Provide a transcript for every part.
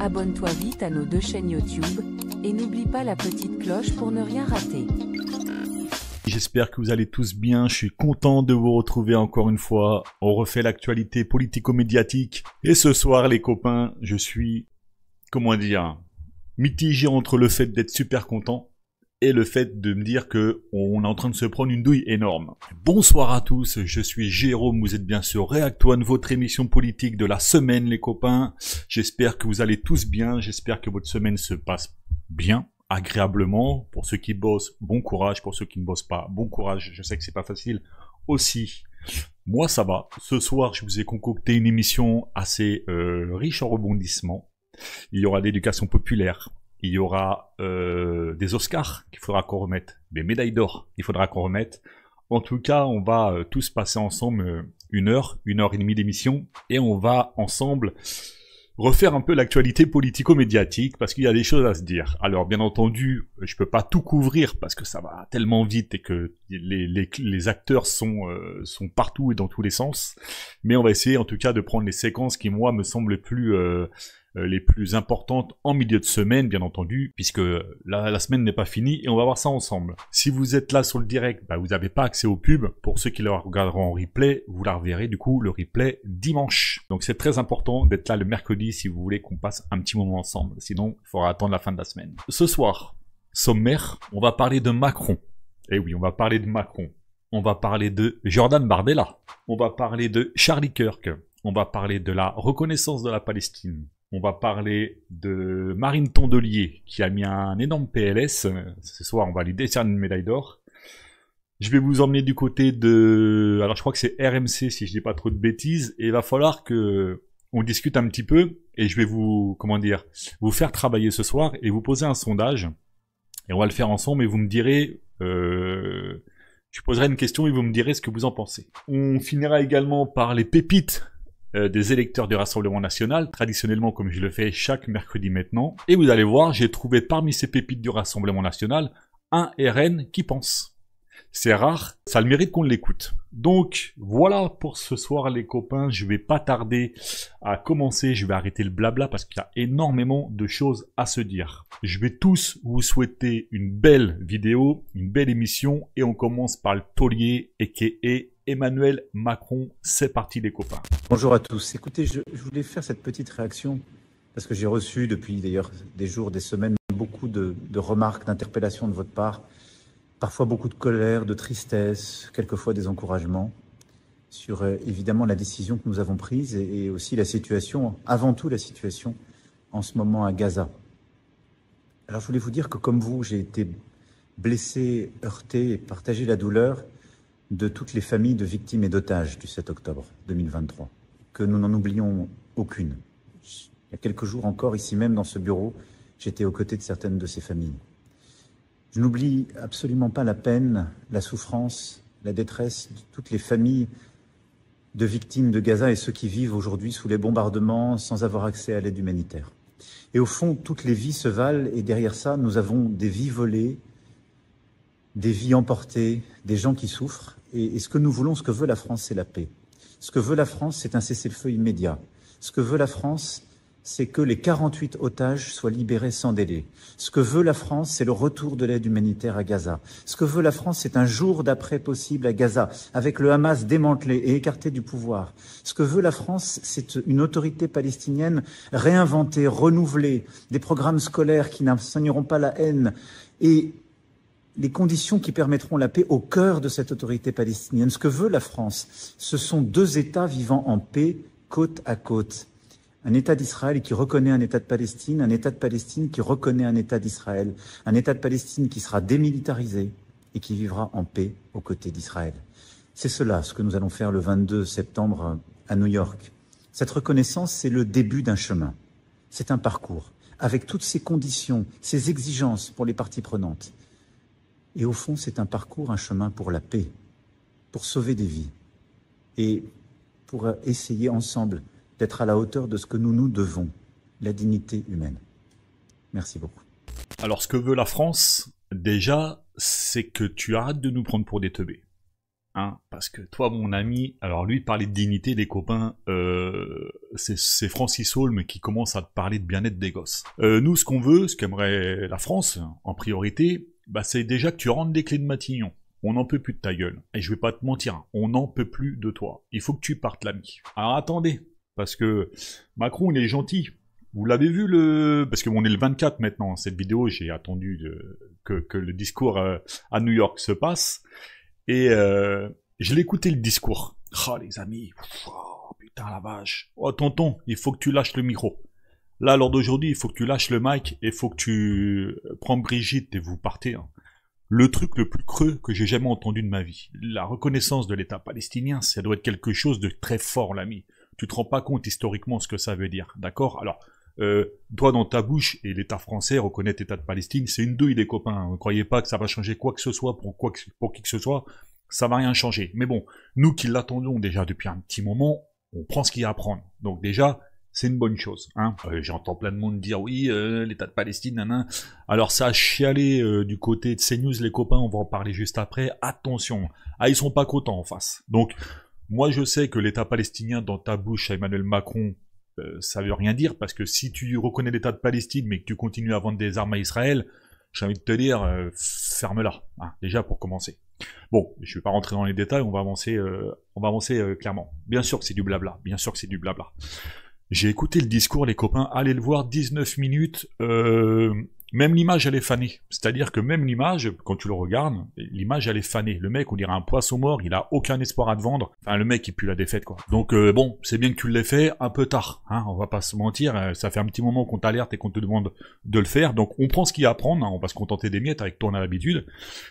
abonne-toi vite à nos 2 chaînes YouTube, et n'oublie pas la petite cloche pour ne rien rater. J'espère que vous allez tous bien, je suis content de vous retrouver encore une fois. On refait l'actualité politico-médiatique. Et ce soir les copains, je suis, comment dire, mitigé entre le fait d'être super content et le fait de me dire que on est en train de se prendre une douille énorme. Bonsoir à tous, je suis Jérôme, vous êtes bien sur React One, votre émission politique de la semaine les copains. J'espère que vous allez tous bien, j'espère que votre semaine se passe bien, agréablement. Pour ceux qui bossent, bon courage, pour ceux qui ne bossent pas, bon courage, je sais que c'est pas facile aussi. Moi ça va, ce soir je vous ai concocté une émission assez riche en rebondissements. Il y aura l'éducation populaire. Il y aura des Oscars qu'il faudra qu'on remette, des médailles d'or il faudra qu'on remette. En tout cas, on va tous passer ensemble une heure et demie d'émission et on va ensemble refaire un peu l'actualité politico-médiatique parce qu'il y a des choses à se dire. Alors bien entendu, je peux pas tout couvrir parce que ça va tellement vite et que les acteurs sont partout et dans tous les sens. Mais on va essayer en tout cas de prendre les séquences qui moi me semblent les plus importantes en milieu de semaine, bien entendu, puisque la semaine n'est pas finie et on va voir ça ensemble. Si vous êtes là sur le direct, bah, vous n'avez pas accès aux pubs. Pour ceux qui la regarderont en replay, vous la reverrez du coup le replay dimanche. Donc c'est très important d'être là le mercredi si vous voulez qu'on passe un petit moment ensemble. Sinon, il faudra attendre la fin de la semaine. Ce soir, sommaire, on va parler de Macron. Eh oui, on va parler de Macron. On va parler de Jordan Bardella. On va parler de Charlie Kirk. On va parler de la reconnaissance de la Palestine. On va parler de Marine Tondelier, qui a mis un énorme PLS. Ce soir, on va lui décerner une médaille d'or. Je vais vous emmener du côté de... Alors, je crois que c'est RMC, si je dis pas trop de bêtises. Et il va falloir que on discute un petit peu. Et je vais vous, comment dire, vous faire travailler ce soir et vous poser un sondage. Et on va le faire ensemble et vous me direz... Je poserai une question et vous me direz ce que vous en pensez. On finira également par les pépites des électeurs du Rassemblement National, traditionnellement comme je le fais chaque mercredi maintenant. Et vous allez voir, j'ai trouvé parmi ces pépites du Rassemblement National, un RN qui pense. C'est rare, ça a le mérite qu'on l'écoute. Donc voilà pour ce soir les copains, je vais pas tarder à commencer, je vais arrêter le blabla parce qu'il y a énormément de choses à se dire. Je vais tous vous souhaiter une belle vidéo, une belle émission et on commence par le taulier a.k.a. Emmanuel Macron. C'est parti les copains. Bonjour à tous. Écoutez, je voulais faire cette petite réaction parce que j'ai reçu depuis d'ailleurs des jours, des semaines, beaucoup de remarques, d'interpellations de votre part, parfois beaucoup de colère, de tristesse, quelquefois des encouragements sur évidemment la décision que nous avons prise et aussi la situation, avant tout la situation en ce moment à Gaza. Alors je voulais vous dire que comme vous, j'ai été blessé, heurté et partagé la douleur de toutes les familles de victimes et d'otages du 7 octobre 2023, que nous n'en oublions aucune. Il y a quelques jours encore, ici même dans ce bureau, j'étais aux côtés de certaines de ces familles. Je n'oublie absolument pas la peine, la souffrance, la détresse de toutes les familles de victimes de Gaza et ceux qui vivent aujourd'hui sous les bombardements sans avoir accès à l'aide humanitaire. Et au fond, toutes les vies se valent et derrière ça, nous avons des vies volées, des vies emportées, des gens qui souffrent. Et ce que nous voulons, ce que veut la France, c'est la paix. Ce que veut la France, c'est un cessez-le-feu immédiat. Ce que veut la France, c'est que les 48 otages soient libérés sans délai. Ce que veut la France, c'est le retour de l'aide humanitaire à Gaza. Ce que veut la France, c'est un jour d'après possible à Gaza, avec le Hamas démantelé et écarté du pouvoir. Ce que veut la France, c'est une autorité palestinienne réinventée, renouvelée, des programmes scolaires qui n'enseigneront pas la haine et les conditions qui permettront la paix au cœur de cette autorité palestinienne. Ce que veut la France, ce sont deux États vivant en paix, côte à côte. Un État d'Israël qui reconnaît un État de Palestine, un État de Palestine qui reconnaît un État d'Israël, un État de Palestine qui sera démilitarisé et qui vivra en paix aux côtés d'Israël. C'est cela ce que nous allons faire le 22 septembre à New York. Cette reconnaissance, c'est le début d'un chemin. C'est un parcours, avec toutes ces conditions, ces exigences pour les parties prenantes. Et au fond, c'est un parcours, un chemin pour la paix, pour sauver des vies et pour essayer ensemble d'être à la hauteur de ce que nous nous devons, la dignité humaine. Merci beaucoup. Alors, ce que veut la France, déjà, c'est que tu arrêtes de nous prendre pour des teubés. hein, parce que toi, mon ami, alors lui, parler de dignité des copains, c'est Francis Holm qui commence à te parler de bien-être des gosses. Nous, ce qu'on veut, ce qu'aimerait la France, en priorité, bah, c'est déjà que tu rentres des clés de Matignon. On n'en peut plus de ta gueule. Et je vais pas te mentir, on n'en peut plus de toi. Il faut que tu partes, l'ami. Alors attendez, parce que Macron, il est gentil. Vous l'avez vu parce que on est le 24 maintenant. Cette vidéo, j'ai attendu que le discours à New York se passe. Et je l'ai écouté le discours. Oh les amis, oh, putain la vache. Oh tonton, il faut que tu lâches le micro. Là, lors d'aujourd'hui, il faut que tu lâches le mic et il faut que tu prends Brigitte et vous partez. Hein. Le truc le plus creux que j'ai jamais entendu de ma vie. La reconnaissance de l'État palestinien, ça doit être quelque chose de très fort, l'ami. Tu te rends pas compte historiquement ce que ça veut dire, d'accord? Alors, toi dans ta bouche, et l'État français reconnaît l'État de Palestine, c'est une douille, les copains. Ne croyez pas que ça va changer quoi que ce soit pour qui que ce soit. Ça va rien changer. Mais bon, nous qui l'attendons déjà depuis un petit moment, on prend ce qu'il y a à prendre. Donc déjà, c'est une bonne chose. Hein. J'entends plein de monde dire oui, l'État de Palestine, nanan. Alors ça a chialé du côté de CNews, les copains, on va en parler juste après. Attention, ils sont pas contents en face. Donc, moi je sais que l'État palestinien dans ta bouche à Emmanuel Macron, ça veut rien dire, parce que si tu reconnais l'État de Palestine, mais que tu continues à vendre des armes à Israël, j'ai envie de te dire, ferme-la, hein, déjà pour commencer. Bon, je vais pas rentrer dans les détails, on va avancer clairement. Bien sûr que c'est du blabla, bien sûr que c'est du blabla. J'ai écouté le discours, les copains, allez le voir, 19 minutes, même l'image elle est fanée. C'est-à-dire que même l'image, quand tu le regardes, l'image elle est fanée. Le mec, on dirait un poisson mort, il a aucun espoir à te vendre. Enfin, le mec, il pue la défaite, quoi. Donc bon, c'est bien que tu l'aies fait un peu tard, hein, on va pas se mentir, ça fait un petit moment qu'on t'alerte et qu'on te demande de le faire, donc on prend ce qu'il y a à prendre, hein, on va se contenter des miettes avec toi on a l'habitude,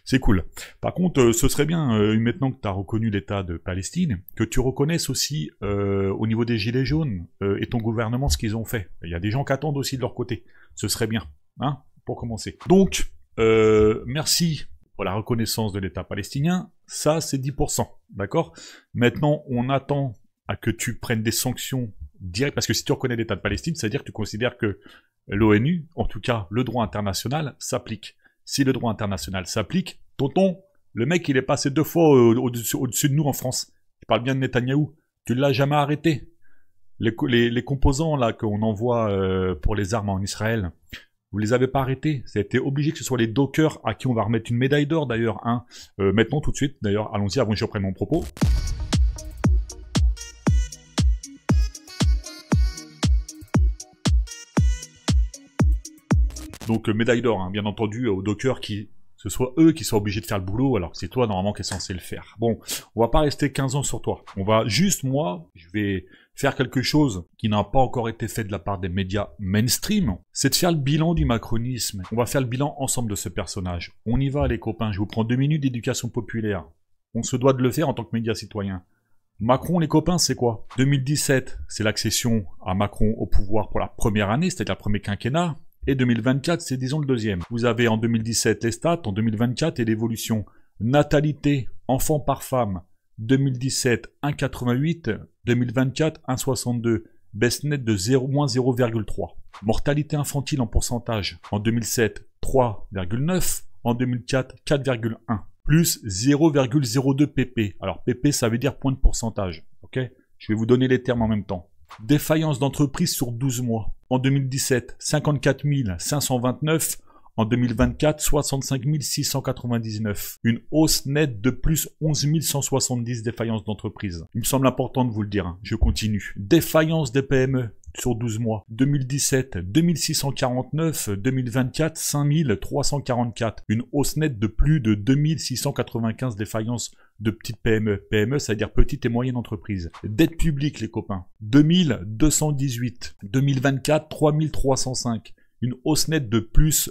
c'est cool. Par contre, ce serait bien, maintenant que tu as reconnu l'État de Palestine, que tu reconnaisses aussi au niveau des Gilets jaunes et ton gouvernement ce qu'ils ont fait. Il y a des gens qui attendent aussi de leur côté, ce serait bien, hein, pour commencer. Donc, merci pour la reconnaissance de l'État palestinien, ça c'est 10%, d'accord? Maintenant, on attend à que tu prennes des sanctions directes, parce que si tu reconnais l'État de Palestine, c'est-à-dire que tu considères que l'ONU, en tout cas le droit international, s'applique. Si le droit international s'applique, tonton, le mec il est passé 2 fois au-dessus de nous en France. Je parle bien de Netanyahou, tu l'as jamais arrêté. Les composants là qu'on envoie pour les armes en Israël, vous les avez pas arrêtés. Ça a été obligé que ce soit les dockers à qui on va remettre une médaille d'or d'ailleurs. Hein. Maintenant tout de suite, d'ailleurs, allons-y avant que je reprenne mon propos. Donc médaille d'or, hein, bien entendu, aux dockers qui... ce soit eux qui soient obligés de faire le boulot, alors que c'est toi normalement qui est censé le faire. Bon, on va pas rester 15 ans sur toi. On va juste, moi, je vais faire quelque chose qui n'a pas encore été fait de la part des médias mainstream, c'est de faire le bilan du macronisme. On va faire le bilan ensemble de ce personnage. On y va les copains, je vous prends 2 minutes d'éducation populaire. On se doit de le faire en tant que média citoyen. Macron, les copains, c'est quoi? 2017, c'est l'accession à Macron au pouvoir pour la première année, c'est-à-dire le premier quinquennat. Et 2024, c'est disons le deuxième. Vous avez en 2017 les stats, en 2024 et l'évolution. Natalité, enfant par femme, 2017, 1,88, 2024, 1,62. Baisse nette de moins 0,3. Mortalité infantile en pourcentage, en 2007, 3,9, en 2004, 4,1. Plus 0,02 pp. Alors pp, ça veut dire point de pourcentage. Ok? Je vais vous donner les termes en même temps. Défaillance d'entreprise sur 12 mois. En 2017, 54 529. En 2024, 65 699. Une hausse nette de plus 11 170 défaillances d'entreprise. Il me semble important de vous le dire. Hein. Je continue. Défaillance des PME sur 12 mois. 2017, 2649. 2024, 5344. Une hausse nette de plus de 2695 défaillances de petites PME. PME, c'est-à-dire petites et moyennes entreprises. Dette publique, les copains. 2218. 2024, 3305. Une hausse nette de plus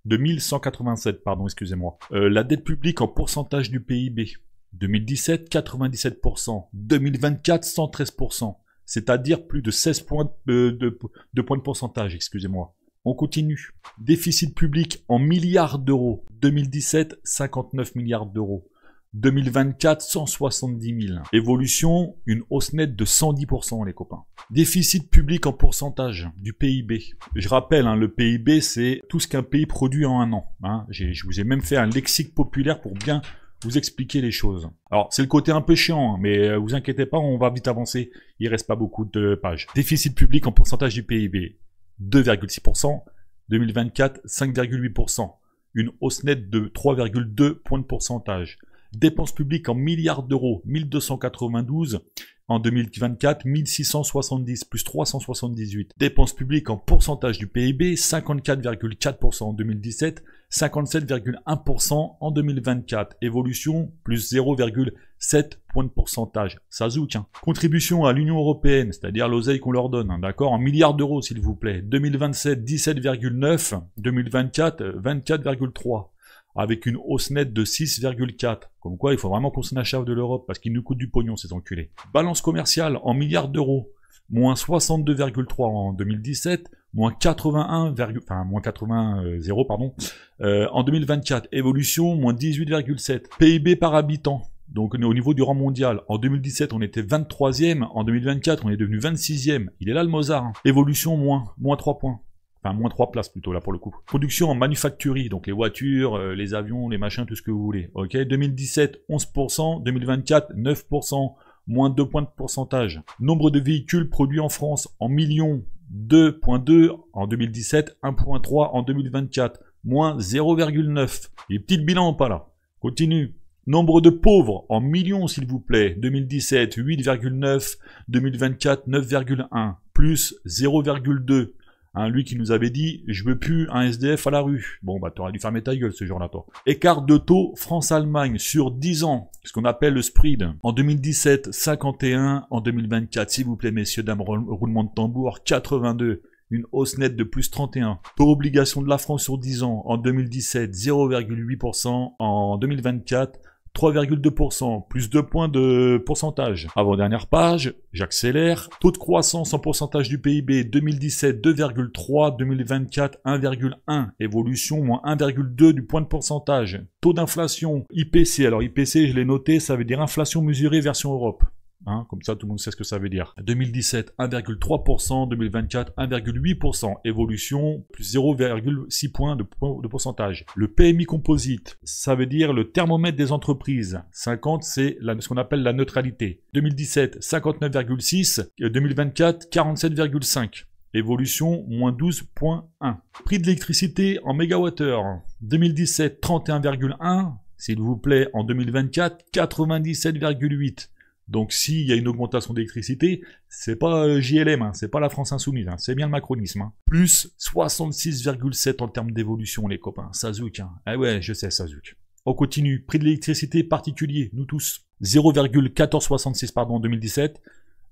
2187, pardon, excusez-moi. La dette publique en pourcentage du PIB. 2017, 97%. 2024, 113%. C'est-à-dire plus de 16 points de points de pourcentage, excusez-moi. On continue. Déficit public en milliards d'euros. 2017, 59 milliards d'euros. 2024, 170 000. Évolution, une hausse nette de 110%, les copains. Déficit public en pourcentage du PIB. Je rappelle, hein, le PIB, c'est tout ce qu'un pays produit en un an. Hein. Je vous ai même fait un lexique populaire pour bien vous expliquer les choses. Alors, c'est le côté un peu chiant, hein, mais vous inquiétez pas, on va vite avancer. Il reste pas beaucoup de pages. Déficit public en pourcentage du PIB, 2,6%. 2024, 5,8%. Une hausse nette de 3,2 points de pourcentage. Dépenses publiques en milliards d'euros, 1292. En 2024, 1670 plus 378. Dépenses publiques en pourcentage du PIB, 54,4% en 2017, 57,1% en 2024. Évolution, plus 0,7 points de pourcentage. Ça zouk, hein. Contribution à l'Union Européenne, c'est-à-dire l'oseille qu'on leur donne, hein, d'accord, en milliards d'euros s'il vous plaît. 2027, 17,9. 2024, 24,3. Avec une hausse nette de 6,4. Comme quoi, il faut vraiment qu'on s'en achève de l'Europe, parce qu'ils nous coûtent du pognon, ces enculés. Balance commerciale en milliards d'euros, moins 62,3 en 2017, moins 0, pardon, en 2024. Évolution, moins 18,7. PIB par habitant. Donc au niveau du rang mondial, en 2017 on était 23e, en 2024 on est devenu 26e. Il est là le Mozart. Hein. Évolution, moins 3 points. Enfin, moins 3 places plutôt, là, pour le coup. Production en manufacturier, donc les voitures, les avions, les machins, tout ce que vous voulez. Ok, 2017, 11%, 2024, 9%, moins 2 points de pourcentage. Nombre de véhicules produits en France en millions, 2,2 en 2017, 1,3 en 2024, moins 0,9. Les petits bilans ou pas, là. Continue. Nombre de pauvres en millions, s'il vous plaît. 2017, 8,9, 2024, 9,1, plus 0,2. Hein, lui qui nous avait dit, je veux plus un SDF à la rue. Bon, bah, t'aurais dû fermer ta gueule ce jour-là, toi. Écart de taux France-Allemagne sur 10 ans, ce qu'on appelle le spread. En 2017, 51. En 2024, s'il vous plaît, messieurs, dames, roulement de tambour, 82. Une hausse nette de plus 31. Taux obligation de la France sur 10 ans. En 2017, 0,8%. En 2024, 3,2%, plus 2 points de pourcentage. Avant-dernière page, j'accélère. Taux de croissance en pourcentage du PIB, 2017, 2,3, 2024, 1,1. Évolution, moins 1,2 du point de pourcentage. Taux d'inflation, IPC. Alors IPC, je l'ai noté, ça veut dire inflation mesurée version Europe. Hein, comme ça, tout le monde sait ce que ça veut dire. 2017, 1,3%, 2024, 1,8%. Évolution, plus 0,6 points de pourcentage. Le PMI composite, ça veut dire le thermomètre des entreprises. 50, c'est ce qu'on appelle la neutralité. 2017, 59,6. 2024, 47,5. Évolution, moins 12,1. Prix de l'électricité en mégawattheure. 2017, 31,1. S'il vous plaît, en 2024, 97,8. Donc s'il y a une augmentation d'électricité, c'est pas JLM, hein, c'est pas la France Insoumise, hein, c'est bien le macronisme. Hein. Plus 66,7 en termes d'évolution, les copains. Ça zouk, hein. Ah ouais, je sais, ça zouk. On continue. Prix de l'électricité particulier, nous tous. 0,1466 pardon en 2017.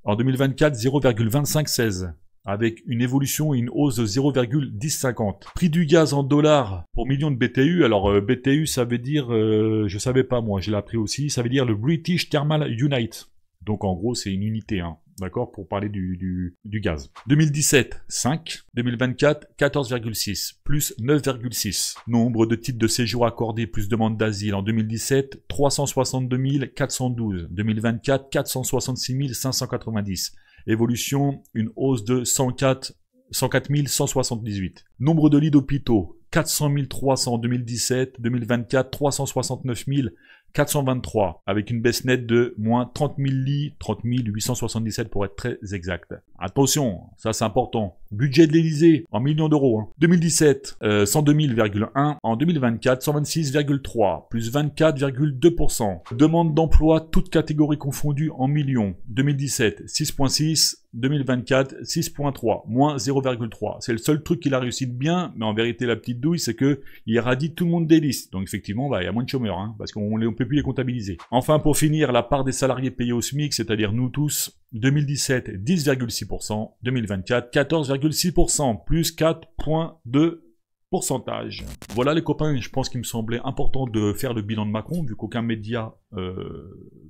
En 2024, 0,2516. Avec une évolution et une hausse de 0,1050. Prix du gaz en dollars pour millions de BTU. Alors BTU, ça veut dire, je savais pas moi, je l'ai appris aussi, ça veut dire le British Thermal Unit. Donc en gros, c'est une unité, hein, d'accord, pour parler du gaz. 2017, 5. 2024, 14,6. Plus 9,6. Nombre de titres de séjour accordés plus demande d'asile. En 2017, 362 412. 2024, 466 590. Évolution, une hausse de 104 178. Nombre de lits d'hôpitaux, 400 300 en 2017, 2024, 369 423, avec une baisse nette de moins 30 000 lits, 30 877 pour être très exact. Attention, ça c'est important. Budget de l'Elysée en millions d'euros. Hein. 2017, 102 000,1. En 2024, 126,3, plus 24,2%. Demande d'emploi, toutes catégories confondues en millions. 2017, 6,6. 2024, 6,3, moins 0,3. C'est le seul truc qu'il a réussi de bien, mais en vérité, la petite douille, c'est que il irradie tout le monde des listes. Donc effectivement, bah, il y a moins de chômeurs, hein, parce qu'on ne peut plus les comptabiliser. Enfin, pour finir, la part des salariés payés au SMIC, c'est-à-dire nous tous, 2017, 10,6%, 2024, 14,6%, plus 4 points de pourcentage. Voilà les copains, je pense qu'il me semblait important de faire le bilan de Macron, vu qu'aucun média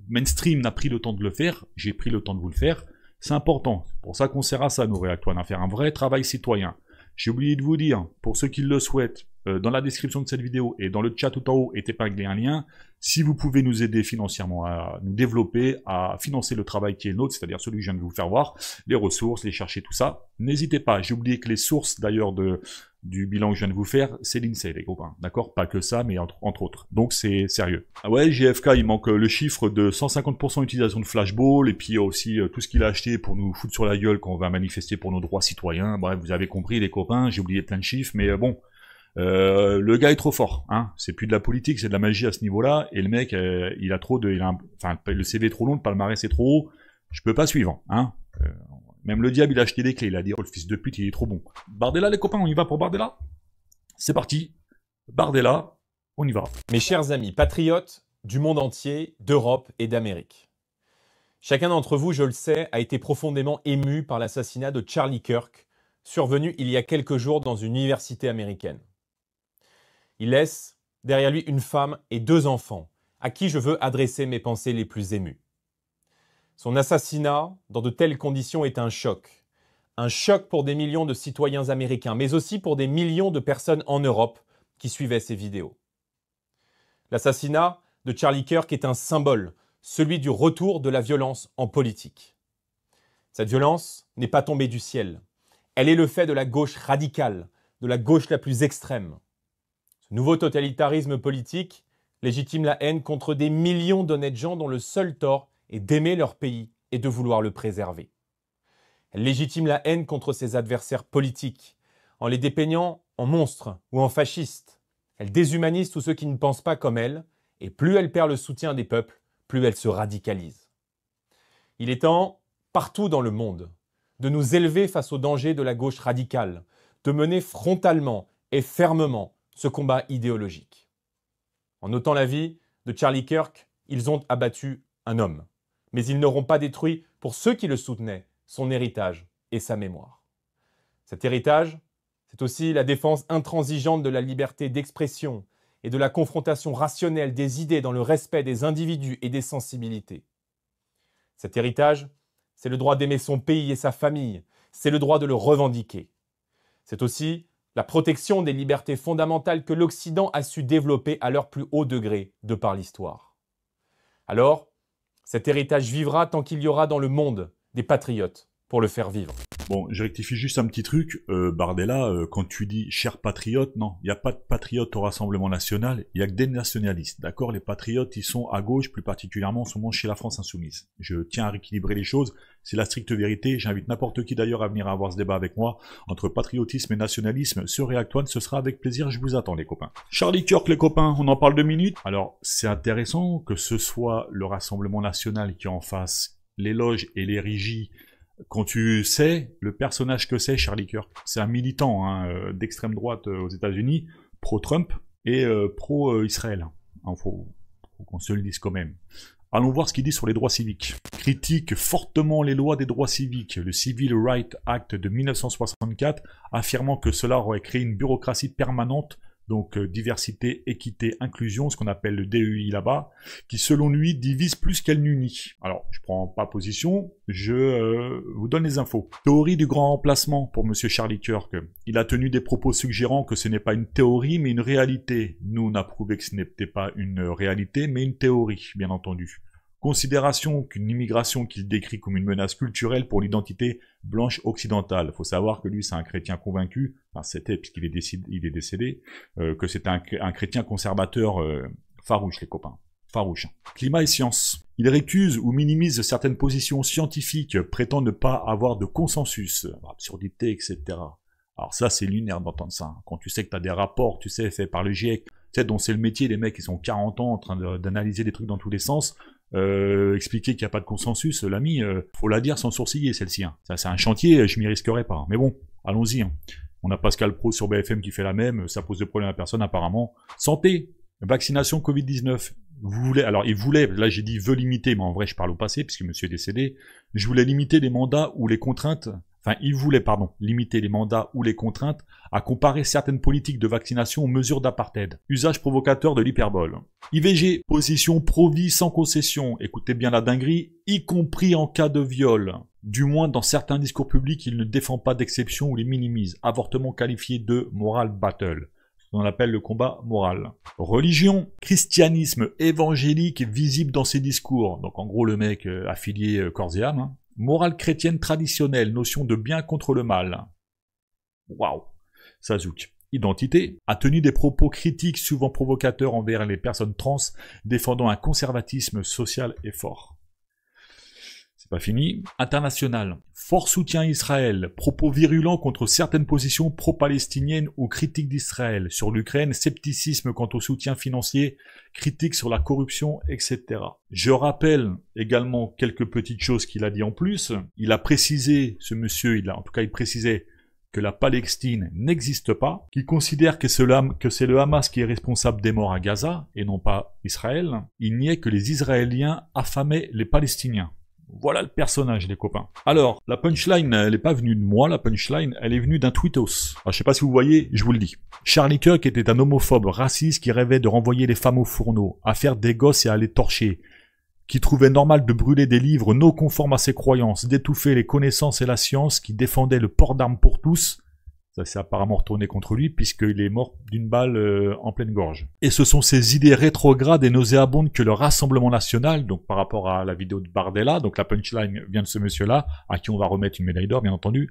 mainstream n'a pris le temps de le faire. J'ai pris le temps de vous le faire. C'est important. C'est pour ça qu'on sert à ça, nous, réactoines, à faire un vrai travail citoyen. J'ai oublié de vous dire, pour ceux qui le souhaitent, dans la description de cette vidéo et dans le chat tout en haut est épinglé un lien. Si vous pouvez nous aider financièrement à nous développer, à financer le travail qui est le nôtre, c'est-à-dire celui que je viens de vous faire voir, les ressources, les chercher, tout ça, n'hésitez pas. J'ai oublié que les sources d'ailleurs du bilan que je viens de vous faire, c'est l'INSEE, les copains. D'accord? Pas que ça, mais entre autres. Donc c'est sérieux. Ah ouais, JFK, il manque le chiffre de 150% d'utilisation de flashball, et puis aussi tout ce qu'il a acheté pour nous foutre sur la gueule quand on va manifester pour nos droits citoyens. Bref, vous avez compris, les copains, j'ai oublié plein de chiffres, mais bon. Le gars est trop fort, hein. C'est plus de la politique, c'est de la magie à ce niveau-là. Et le mec, il a trop de, enfin, le CV est trop long, le palmarès est trop haut. Je peux pas suivre, hein. Même le diable, il a acheté des clés. Il a dit, oh, le fils de pute, il est trop bon. Bardella, les copains, on y va pour Bardella? C'est parti. Bardella, on y va. Mes chers amis, patriotes du monde entier, d'Europe et d'Amérique. Chacun d'entre vous, je le sais, a été profondément ému par l'assassinat de Charlie Kirk, survenu il y a quelques jours dans une université américaine. Il laisse derrière lui une femme et 2 enfants, à qui je veux adresser mes pensées les plus émues. Son assassinat, dans de telles conditions, est un choc. Un choc pour des millions de citoyens américains, mais aussi pour des millions de personnes en Europe qui suivaient ces vidéos. L'assassinat de Charlie Kirk est un symbole, celui du retour de la violence en politique. Cette violence n'est pas tombée du ciel. Elle est le fait de la gauche radicale, de la gauche la plus extrême. Ce nouveau totalitarisme politique légitime la haine contre des millions d'honnêtes gens dont le seul tort est d'aimer leur pays et de vouloir le préserver. Elle légitime la haine contre ses adversaires politiques, en les dépeignant en monstres ou en fascistes. Elle déshumanise tous ceux qui ne pensent pas comme elle, et plus elle perd le soutien des peuples, plus elle se radicalise. Il est temps, partout dans le monde, de nous élever face aux dangers de la gauche radicale, de mener frontalement et fermement ce combat idéologique. En ôtant la vie de Charlie Kirk, ils ont abattu un homme. Mais ils n'auront pas détruit, pour ceux qui le soutenaient, son héritage et sa mémoire. Cet héritage, c'est aussi la défense intransigeante de la liberté d'expression et de la confrontation rationnelle des idées dans le respect des individus et des sensibilités. Cet héritage, c'est le droit d'aimer son pays et sa famille, c'est le droit de le revendiquer. C'est aussi la protection des libertés fondamentales que l'Occident a su développer à leur plus haut degré de par l'histoire. Alors, cet héritage vivra tant qu'il y aura dans le monde des patriotes pour le faire vivre. Bon, je rectifie juste un petit truc. Bardella, quand tu dis « cher patriote », non, il n'y a pas de patriote au Rassemblement National, il n'y a que des nationalistes, d'accord? Les patriotes, ils sont à gauche, plus particulièrement en ce moment chez la France Insoumise. Je tiens à rééquilibrer les choses, c'est la stricte vérité. J'invite n'importe qui d'ailleurs à venir avoir ce débat avec moi. Entre patriotisme et nationalisme, ce réactoire, ce sera avec plaisir, je vous attends les copains. Charlie Kirk, les copains, on en parle 2 minutes. Alors, c'est intéressant que ce soit le Rassemblement National qui en fasse l'éloge et l'érigie. Quand tu sais le personnage que c'est Charlie Kirk, c'est un militant hein, d'extrême droite aux États-Unis, pro-Trump et pro-Israël. Faut qu'on se le dise quand même. Allons voir ce qu'il dit sur les droits civiques. Critique fortement les lois des droits civiques, le Civil Rights Act de 1964, affirmant que cela aurait créé une bureaucratie permanente, donc diversité, équité, inclusion, ce qu'on appelle le DEI là-bas, qui selon lui divise plus qu'elle n'unit. Alors, je prends pas position, je vous donne les infos. Théorie du grand remplacement pour monsieur Charlie Kirk. Il a tenu des propos suggérant que ce n'est pas une théorie, mais une réalité. Nous, on a prouvé que ce n'était pas une réalité, mais une théorie, bien entendu. Considération qu'une immigration qu'il décrit comme une menace culturelle pour l'identité blanche occidentale. Il faut savoir que lui, c'est un chrétien convaincu, enfin c'était, puisqu'il est décédé, que c'est un chrétien conservateur farouche, les copains. Farouche. Climat et sciences. Il récuse ou minimise certaines positions scientifiques, prétend ne pas avoir de consensus, absurdité, etc. Alors ça, c'est lunaire d'entendre ça. Quand tu sais que tu as des rapports, tu sais, faits par le GIEC, tu sais, dont c'est le métier, les mecs, ils sont 40 ans en train d'analyser des trucs dans tous les sens, expliquer qu'il n'y a pas de consensus, l'ami, faut la dire sans sourciller celle-ci. Hein. Ça c'est un chantier, je m'y risquerais pas. Mais bon, allons-y. Hein. On a Pascal Pro sur BFM qui fait la même, ça pose de problème à personne apparemment. Santé, vaccination Covid-19. Vous voulez, alors il voulait, là j'ai dit veut limiter, mais en vrai je parle au passé puisque monsieur est décédé. Je voulais limiter les mandats ou les contraintes. Enfin, il voulait, pardon, limiter les mandats ou les contraintes à comparer certaines politiques de vaccination aux mesures d'apartheid. Usage provocateur de l'hyperbole. IVG, position pro-vie sans concession. Écoutez bien la dinguerie, y compris en cas de viol. Du moins, dans certains discours publics, il ne défend pas d'exception ou les minimise. Avortement qualifié de moral battle. qu'on appelle le combat moral. Religion, christianisme évangélique visible dans ses discours. Donc en gros le mec affilié corps et âme. Hein. Morale chrétienne traditionnelle, notion de bien contre le mal. Waouh, ça zouk. Identité, a tenu des propos critiques souvent provocateurs envers les personnes trans, défendant un conservatisme social et fort. C'est pas fini. International, fort soutien à Israël, propos virulents contre certaines positions pro-palestiniennes ou critiques d'Israël. Sur l'Ukraine, scepticisme quant au soutien financier, critiques sur la corruption, etc. Je rappelle également quelques petites choses qu'il a dit en plus. Il a précisé, ce monsieur, il précisait que la Palestine n'existe pas, qu'il considère que c'est le Hamas qui est responsable des morts à Gaza, et non pas Israël. Il niait que les Israéliens affamaient les Palestiniens. Voilà le personnage, les copains. Alors, la punchline, elle n'est pas venue de moi, la punchline, elle est venue d'un tweetos. Alors, je sais pas si vous voyez, je vous le dis. Charlie Kirk était un homophobe raciste qui rêvait de renvoyer les femmes au fourneau, à faire des gosses et à les torcher, qui trouvait normal de brûler des livres non conformes à ses croyances, d'étouffer les connaissances et la science, qui défendait le port d'armes pour tous. Ça s'est apparemment retourné contre lui, puisqu'il est mort d'une balle en pleine gorge. Et ce sont ces idées rétrogrades et nauséabondes que le Rassemblement National, donc par rapport à la vidéo de Bardella, donc la punchline vient de ce monsieur-là, à qui on va remettre une médaille d'or, bien entendu.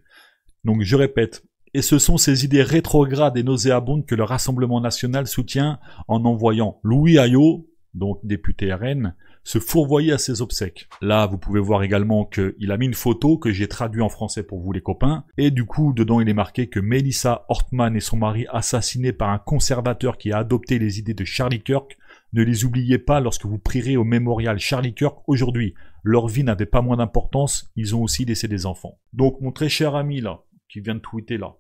Donc je répète, et ce sont ces idées rétrogrades et nauséabondes que le Rassemblement National soutient en envoyant Louis Ayot, donc député RN, se fourvoyer à ses obsèques. Là, vous pouvez voir également qu'il a mis une photo que j'ai traduite en français pour vous les copains, et du coup, dedans, il est marqué que Melissa Hortman et son mari assassinés par un conservateur qui a adopté les idées de Charlie Kirk, ne les oubliez pas lorsque vous prierez au mémorial Charlie Kirk aujourd'hui. Leur vie n'avait pas moins d'importance, ils ont aussi laissé des enfants. Donc, mon très cher ami là, qui vient de tweeter là,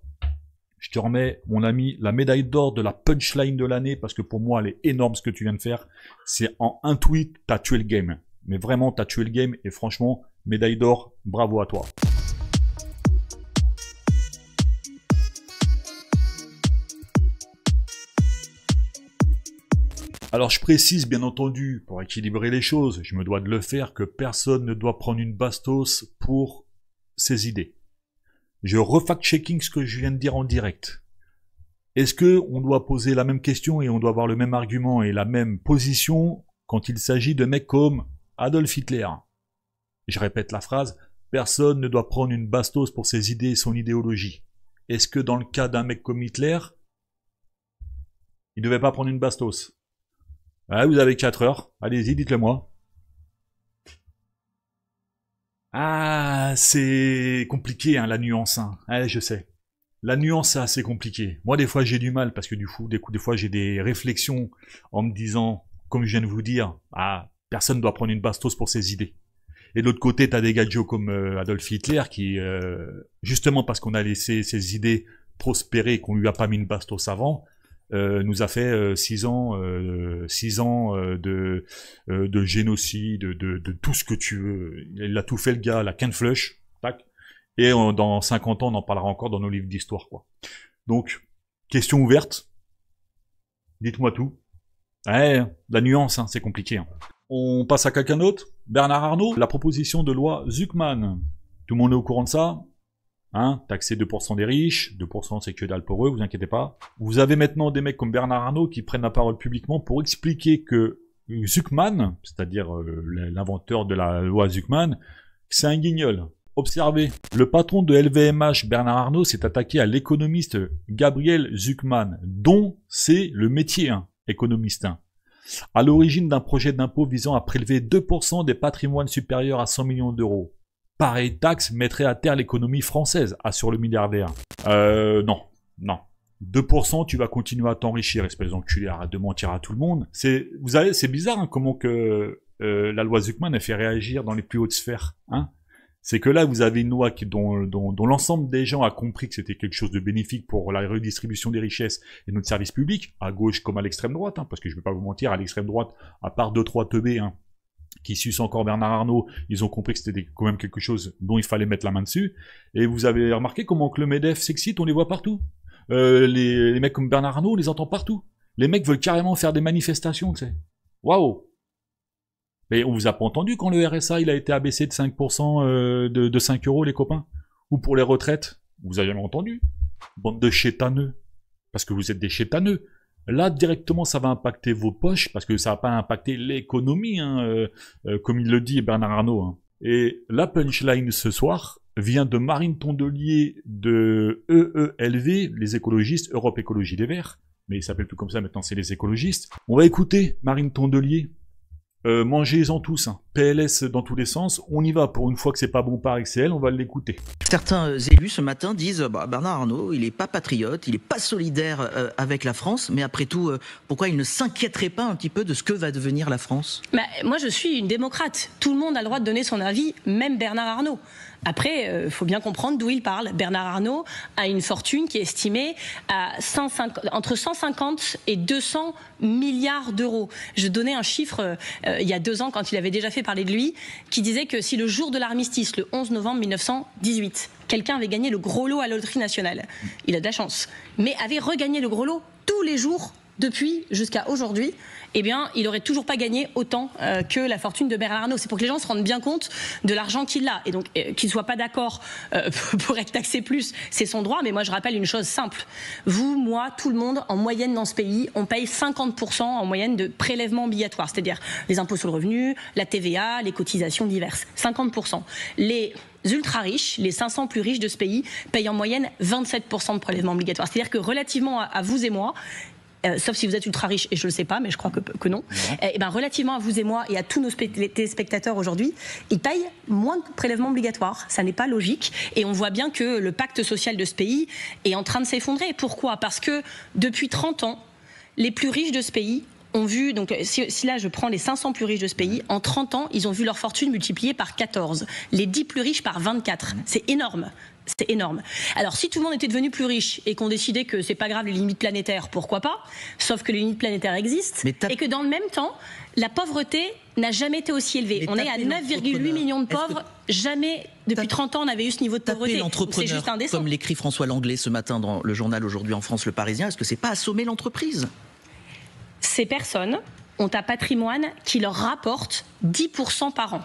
je te remets, mon ami, la médaille d'or de la punchline de l'année, parce que pour moi, elle est énorme ce que tu viens de faire. C'est en un tweet, t'as tué le game. Mais vraiment, t'as tué le game, et franchement, médaille d'or, bravo à toi. Alors je précise, bien entendu, pour équilibrer les choses, je me dois de le faire, que personne ne doit prendre une bastos pour ses idées. Je refact-checking ce que je viens de dire en direct. Est-ce que on doit poser la même question et on doit avoir le même argument et la même position quand il s'agit de mecs comme Adolf Hitler? Je répète la phrase, personne ne doit prendre une bastos pour ses idées et son idéologie. Est-ce que dans le cas d'un mec comme Hitler, il ne devait pas prendre une bastos? Ah, vous avez 4 heures, allez-y, dites-le moi. Ah, c'est compliqué, hein, la nuance. Hein. Ouais, je sais. La nuance, c'est assez compliqué. Moi, des fois, j'ai du mal parce que des fois, j'ai des réflexions en me disant, comme je viens de vous dire, ah, personne ne doit prendre une bastos pour ses idées. Et de l'autre côté, t'as des gadgets comme Adolf Hitler qui, justement parce qu'on a laissé ses idées prospérer et qu'on lui a pas mis une bastos avant, nous a fait 6 ans, de génocide, de tout ce que tu veux. Il a tout fait le gars, la canne flush, tac. Et dans 50 ans, on en parlera encore dans nos livres d'histoire, quoi. Donc, question ouverte. Dites-moi tout. Ouais, la nuance, hein, c'est compliqué. Hein. On passe à quelqu'un d'autre. Bernard Arnault, la proposition de loi Zuckman. Tout le monde est au courant de ça? Hein, taxer 2% des riches, 2% c'est que dalle pour eux, vous inquiétez pas. Vous avez maintenant des mecs comme Bernard Arnault qui prennent la parole publiquement pour expliquer que Zuckman, c'est-à-dire l'inventeur de la loi Zuckman, c'est un guignol. Observez, le patron de LVMH, Bernard Arnault, s'est attaqué à l'économiste Gabriel Zuckman, dont c'est le métier, hein, économiste. Hein, à l'origine d'un projet d'impôt visant à prélever 2% des patrimoines supérieurs à 100 millions d'euros. Pareille taxe mettrait à terre l'économie française, assure le milliardaire. Non. 2%, tu vas continuer à t'enrichir, espèce d'enculé, arrête de mentir à tout le monde. Vous savez, c'est bizarre hein, comment que la loi Zuckman a fait réagir dans les plus hautes sphères. Hein. C'est que là, vous avez une loi dont l'ensemble des gens a compris que c'était quelque chose de bénéfique pour la redistribution des richesses et notre service public, à gauche comme à l'extrême droite, hein, parce que je ne vais pas vous mentir, à l'extrême droite, à part 2-3 teubés, hein, qui sucent encore Bernard Arnault, ils ont compris que c'était quand même quelque chose dont il fallait mettre la main dessus. Et vous avez remarqué comment que le MEDEF s'excite, on les voit partout. Les mecs comme Bernard Arnault, on les entend partout. Les mecs veulent carrément faire des manifestations, tu sais. Waouh! Mais on vous a pas entendu quand le RSA il a été abaissé de 5% de 5 euros, les copains? Ou pour les retraites? Vous avez jamais entendu? Bande de chétaneux. Parce que vous êtes des chétaneux. Là, directement, ça va impacter vos poches, parce que ça va pas impacter l'économie, hein, comme il le dit Bernard Arnault. Hein. Et la punchline ce soir vient de Marine Tondelier de EELV, les écologistes, Europe Écologie Les Verts. Mais il s'appelle plus comme ça, maintenant c'est les écologistes. On va écouter Marine Tondelier. Mangez-en tous, hein. PLS dans tous les sens, on y va, pour une fois que c'est pas bon par XL, on va l'écouter. Certains élus ce matin disent Bernard Arnault, il est pas patriote, il est pas solidaire avec la France, mais après tout, pourquoi il ne s'inquiéterait pas un petit peu de ce que va devenir la France? Moi je suis une démocrate, tout le monde a le droit de donner son avis, même Bernard Arnault. Après, faut bien comprendre d'où il parle. Bernard Arnault a une fortune qui est estimée à entre 150 et 200 milliards d'euros. Je donnais un chiffre il y a 2 ans, quand il avait déjà fait parler de lui, qui disait que si le jour de l'armistice, le 11 novembre 1918, quelqu'un avait gagné le gros lot à la loterie nationale, il a de la chance, mais avait regagné le gros lot tous les jours depuis jusqu'à aujourd'hui, eh bien, il n'aurait toujours pas gagné autant que la fortune de Bernard Arnault. C'est pour que les gens se rendent bien compte de l'argent qu'il a. Et donc, qu'il ne soit pas d'accord pour être taxé plus, c'est son droit. Mais moi, je rappelle une chose simple. Vous, moi, tout le monde, en moyenne dans ce pays, on paye 50% en moyenne de prélèvements obligatoires. C'est-à-dire les impôts sur le revenu, la TVA, les cotisations diverses. 50%. Les ultra riches, les 500 plus riches de ce pays, payent en moyenne 27% de prélèvements obligatoires. C'est-à-dire que relativement à vous et moi, sauf si vous êtes ultra riche, et je ne le sais pas, mais je crois que non. Et ben, relativement à vous et moi et à tous nos téléspectateurs aujourd'hui, ils payent moins de prélèvements obligatoires. Ça n'est pas logique. Et on voit bien que le pacte social de ce pays est en train de s'effondrer. Pourquoi? Parce que depuis 30 ans, les plus riches de ce pays ont vu, donc si là je prends les 500 plus riches de ce pays, en 30 ans, ils ont vu leur fortune multipliée par 14. Les 10 plus riches par 24. C'est énorme. C'est énorme. Alors, si tout le monde était devenu plus riche et qu'on décidait que c'est pas grave les limites planétaires, pourquoi pas? Sauf que les limites planétaires existent et que dans le même temps, la pauvreté n'a jamais été aussi élevée. On est à 9,8 millions de pauvres. Jamais depuis 30 ans on avait eu ce niveau de pauvreté. C'est juste indécent. Comme l'écrit François Langlais ce matin dans le journal Aujourd'hui en France, Le Parisien, est-ce que c'est pas assommer l'entreprise? Ces personnes ont un patrimoine qui leur rapporte 10% par an.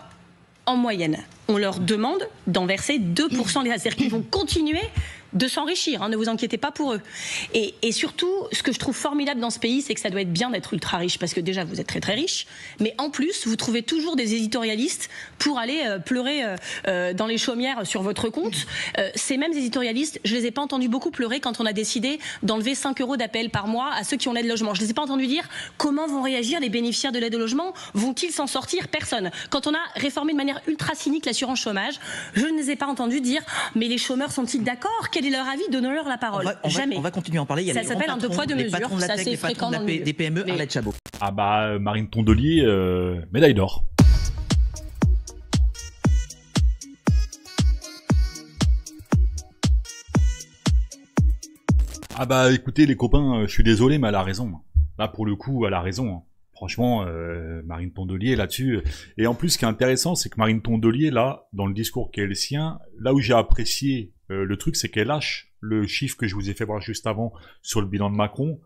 En moyenne, on leur demande d'en verser 2% les c'est-à-dire qu'ils vont continuer de s'enrichir, hein, ne vous inquiétez pas pour eux. Et surtout, ce que je trouve formidable dans ce pays, c'est que ça doit être bien d'être ultra riche, parce que déjà, vous êtes très très riche, mais en plus, vous trouvez toujours des éditorialistes pour aller pleurer dans les chaumières sur votre compte. Ces mêmes éditorialistes, je les ai pas entendus beaucoup pleurer quand on a décidé d'enlever 5 € d'appel par mois à ceux qui ont l'aide logement. Je les ai pas entendus dire comment vont réagir les bénéficiaires de l'aide au logement, vont-ils s'en sortir? Personne. Quand on a réformé de manière ultra cynique l'assurance chômage, je ne les ai pas entendus dire mais les chômeurs sont-ils d'accord? Quel est leur avis? Donnons-leur la parole. Jamais. On va continuer à en parler. Il y a ça s'appelle un deux poids deux mesures. C'est assez fréquent dans le milieu. Des PME, mais... Arlette Chabot. Ah bah, Marine Tondelier, médaille d'or. Ah bah écoutez les copains, je suis désolé mais elle a raison. Là pour le coup elle a raison. Franchement, Marine Tondelier là-dessus. Et en plus, ce qui est intéressant, c'est que Marine Tondelier, là, dans le discours qui est le sien, là où j'ai apprécié le truc, c'est qu'elle lâche le chiffre que je vous ai fait voir juste avant sur le bilan de Macron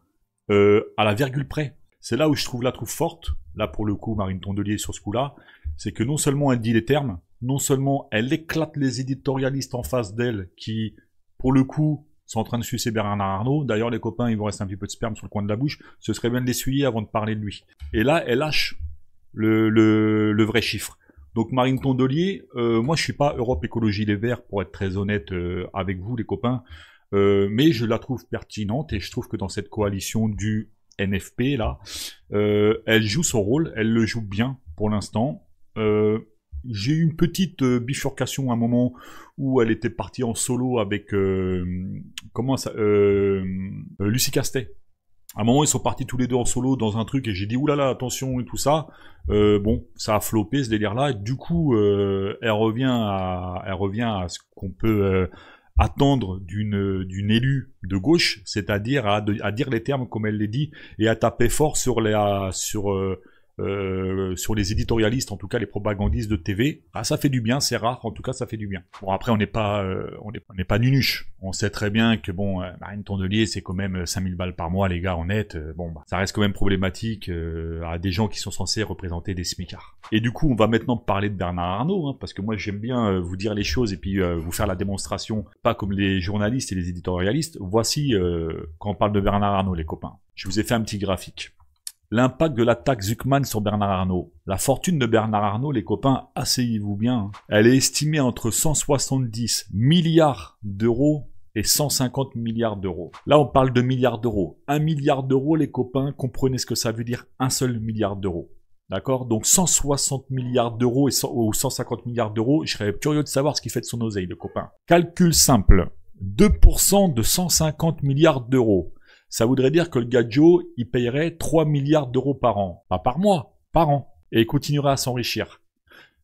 à la virgule près. C'est là où je trouve la trouve forte, là pour le coup, Marine Tondelier sur ce coup-là, c'est que non seulement elle dit les termes, non seulement elle éclate les éditorialistes en face d'elle qui, pour le coup, sont en train de sucer Bernard Arnault. D'ailleurs, les copains, il vous reste un petit peu de sperme sur le coin de la bouche. Ce serait bien de l'essuyer avant de parler de lui. Et là, elle lâche le vrai chiffre. Donc, Marine Tondelier, moi, je suis pas Europe Écologie Les Verts, pour être très honnête avec vous, les copains. Mais je la trouve pertinente et je trouve que dans cette coalition du NFP, là, elle joue son rôle. Elle le joue bien, pour l'instant. J'ai eu une petite bifurcation à un moment où elle était partie en solo avec Lucie Castet. À un moment, ils sont partis tous les deux en solo dans un truc et j'ai dit oulala, attention et tout ça. Bon, ça a floppé ce délire-là. Et du coup, elle revient à ce qu'on peut attendre d'une élue de gauche, c'est-à-dire à dire les termes comme elle les dit et à taper fort sur sur les éditorialistes, en tout cas les propagandistes de TV. Ah, ça fait du bien, c'est rare, en tout cas ça fait du bien. Bon, après on n'est pas nunuche. On sait très bien que bon, Marine Tondelier c'est quand même 5000 balles par mois, les gars, en net. Bon, bah, ça reste quand même problématique à des gens qui sont censés représenter des smicards. Et du coup, on va maintenant parler de Bernard Arnault, hein, parce que moi j'aime bien vous dire les choses et puis vous faire la démonstration, pas comme les journalistes et les éditorialistes. Voici quand on parle de Bernard Arnault, les copains. Je vous ai fait un petit graphique. L'impact de l'attaque Zuckman sur Bernard Arnault. La fortune de Bernard Arnault, les copains, asseyez-vous bien, hein. Elle est estimée entre 170 milliards d'euros et 150 milliards d'euros. Là, on parle de milliards d'euros. 1 milliard d'euros, les copains, comprenez ce que ça veut dire, un seul milliard d'euros. D'accord? Donc 160 milliards d'euros ou 150 milliards d'euros, je serais curieux de savoir ce qu'il fait de son oseille, les copains. Calcul simple. 2% de 150 milliards d'euros. Ça voudrait dire que le gars Joe, il payerait 3 milliards d'euros par an. Pas par mois, par an. Et il continuerait à s'enrichir.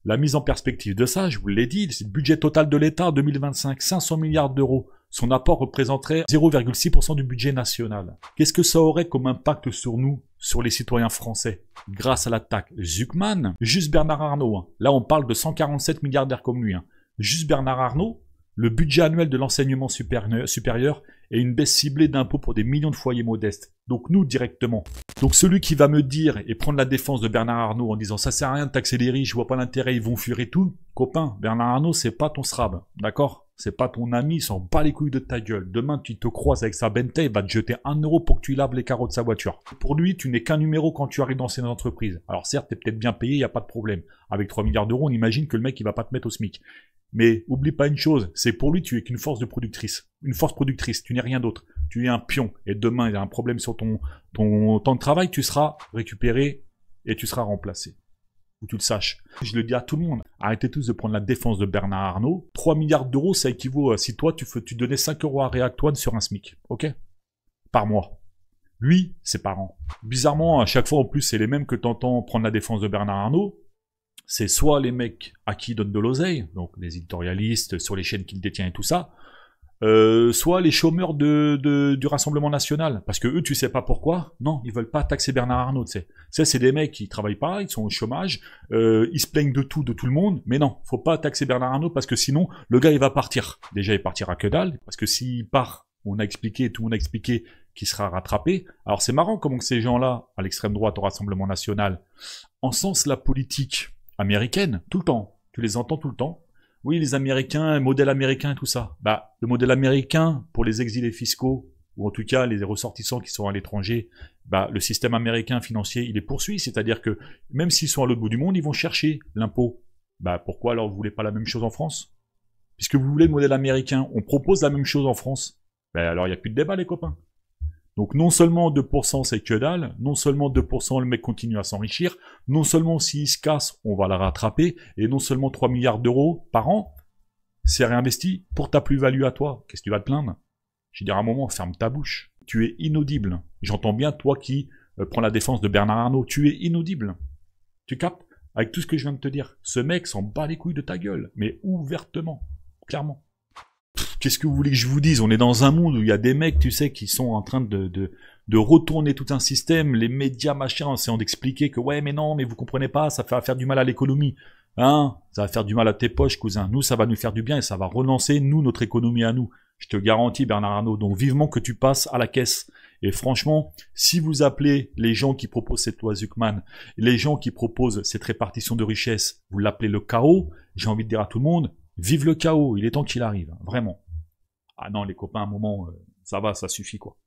La mise en perspective de ça, je vous l'ai dit, c'est le budget total de l'État en 2025, 500 milliards d'euros. Son apport représenterait 0,6% du budget national. Qu'est-ce que ça aurait comme impact sur nous, sur les citoyens français, grâce à l'attaque Zuckman? Juste Bernard Arnault, hein. Là on parle de 147 milliardaires comme lui. Hein. Juste Bernard Arnault, le budget annuel de l'enseignement supérieur et une baisse ciblée d'impôts pour des millions de foyers modestes. Donc nous, directement. Donc celui qui va me dire et prendre la défense de Bernard Arnault en disant « ça sert à rien de taxer les riches, je vois pas l'intérêt, ils vont fuir et tout », copain, Bernard Arnault, c'est pas ton SRAB, d'accord? C'est pas ton ami, il s'en bat les couilles de ta gueule. Demain, tu te croises avec sa Bentley, il va te jeter 1 euro pour que tu laves les carreaux de sa voiture. Pour lui, tu n'es qu'un numéro quand tu arrives dans ces entreprises. Alors certes, t'es peut-être bien payé, il n'y a pas de problème. Avec 3 milliards d'euros, on imagine que le mec, il va pas te mettre au SMIC. Mais oublie pas une chose, c'est pour lui, tu es qu'une force de productrice. Une force productrice, tu n'es rien d'autre. Tu es un pion. Et demain, il y a un problème sur ton temps de travail, tu seras récupéré et tu seras remplacé. Faut que tu le saches. Je le dis à tout le monde. Arrêtez tous de prendre la défense de Bernard Arnault. 3 milliards d'euros, ça équivaut à si toi, tu donnais 5 euros à Réactoine sur un SMIC. Ok? Par mois. Lui, c'est par an. Bizarrement, à chaque fois, en plus, c'est les mêmes que t'entends prendre la défense de Bernard Arnault. C'est soit les mecs à qui ils donnent de l'oseille, donc les éditorialistes sur les chaînes qu'il détient et tout ça, soit les chômeurs du Rassemblement National. Parce que eux, tu sais pas pourquoi. Non, ils veulent pas taxer Bernard Arnault, tu sais. Ça, c'est des mecs qui travaillent pas, ils sont au chômage, ils se plaignent de tout le monde. Mais non, faut pas taxer Bernard Arnault parce que sinon, le gars, il va partir. Déjà, il partira que dalle. Parce que s'il part, on a expliqué, tout le monde a expliqué qu'il sera rattrapé. Alors, c'est marrant comment que ces gens-là, à l'extrême droite, au Rassemblement National, encensent la politique américaine, tout le temps. Tu les entends tout le temps. Oui, les Américains, modèle américain et tout ça. Bah, le modèle américain, pour les exilés fiscaux, ou en tout cas les ressortissants qui sont à l'étranger, bah, le système américain financier, il est poursuivi. C'est-à-dire que même s'ils sont à l'autre bout du monde, ils vont chercher l'impôt. Bah, pourquoi alors vous voulez pas la même chose en France? Puisque vous voulez le modèle américain, on propose la même chose en France. Bah, alors il n'y a plus de débat, les copains. Donc non seulement 2% c'est que dalle, non seulement 2% le mec continue à s'enrichir, non seulement s'il se casse, on va la rattraper, et non seulement 3 milliards d'euros par an, c'est réinvesti pour ta plus-value à toi. Qu'est-ce que tu vas te plaindre? Je veux dire, à un moment, ferme ta bouche. Tu es inaudible. J'entends bien toi qui prends la défense de Bernard Arnault, tu es inaudible. Tu captes? Avec tout ce que je viens de te dire. Ce mec s'en bat les couilles de ta gueule, mais ouvertement, clairement. Qu'est-ce que vous voulez que je vous dise? On est dans un monde où il y a des mecs, tu sais, qui sont en train de retourner tout un système, les médias, machin, en essayant d'expliquer que ouais, mais non, mais vous comprenez pas, ça va faire du mal à l'économie. Hein? Ça va faire du mal à tes poches, cousin. Nous, ça va nous faire du bien et ça va relancer, nous, notre économie à nous. Je te garantis, Bernard Arnault. Donc, vivement que tu passes à la caisse. Et franchement, si vous appelez les gens qui proposent cette loi Zuckman, les gens qui proposent cette répartition de richesse, vous l'appelez le chaos, j'ai envie de dire à tout le monde, vive le chaos, il est temps qu'il arrive, vraiment. Ah non, les copains, à un moment, ça va, ça suffit, quoi.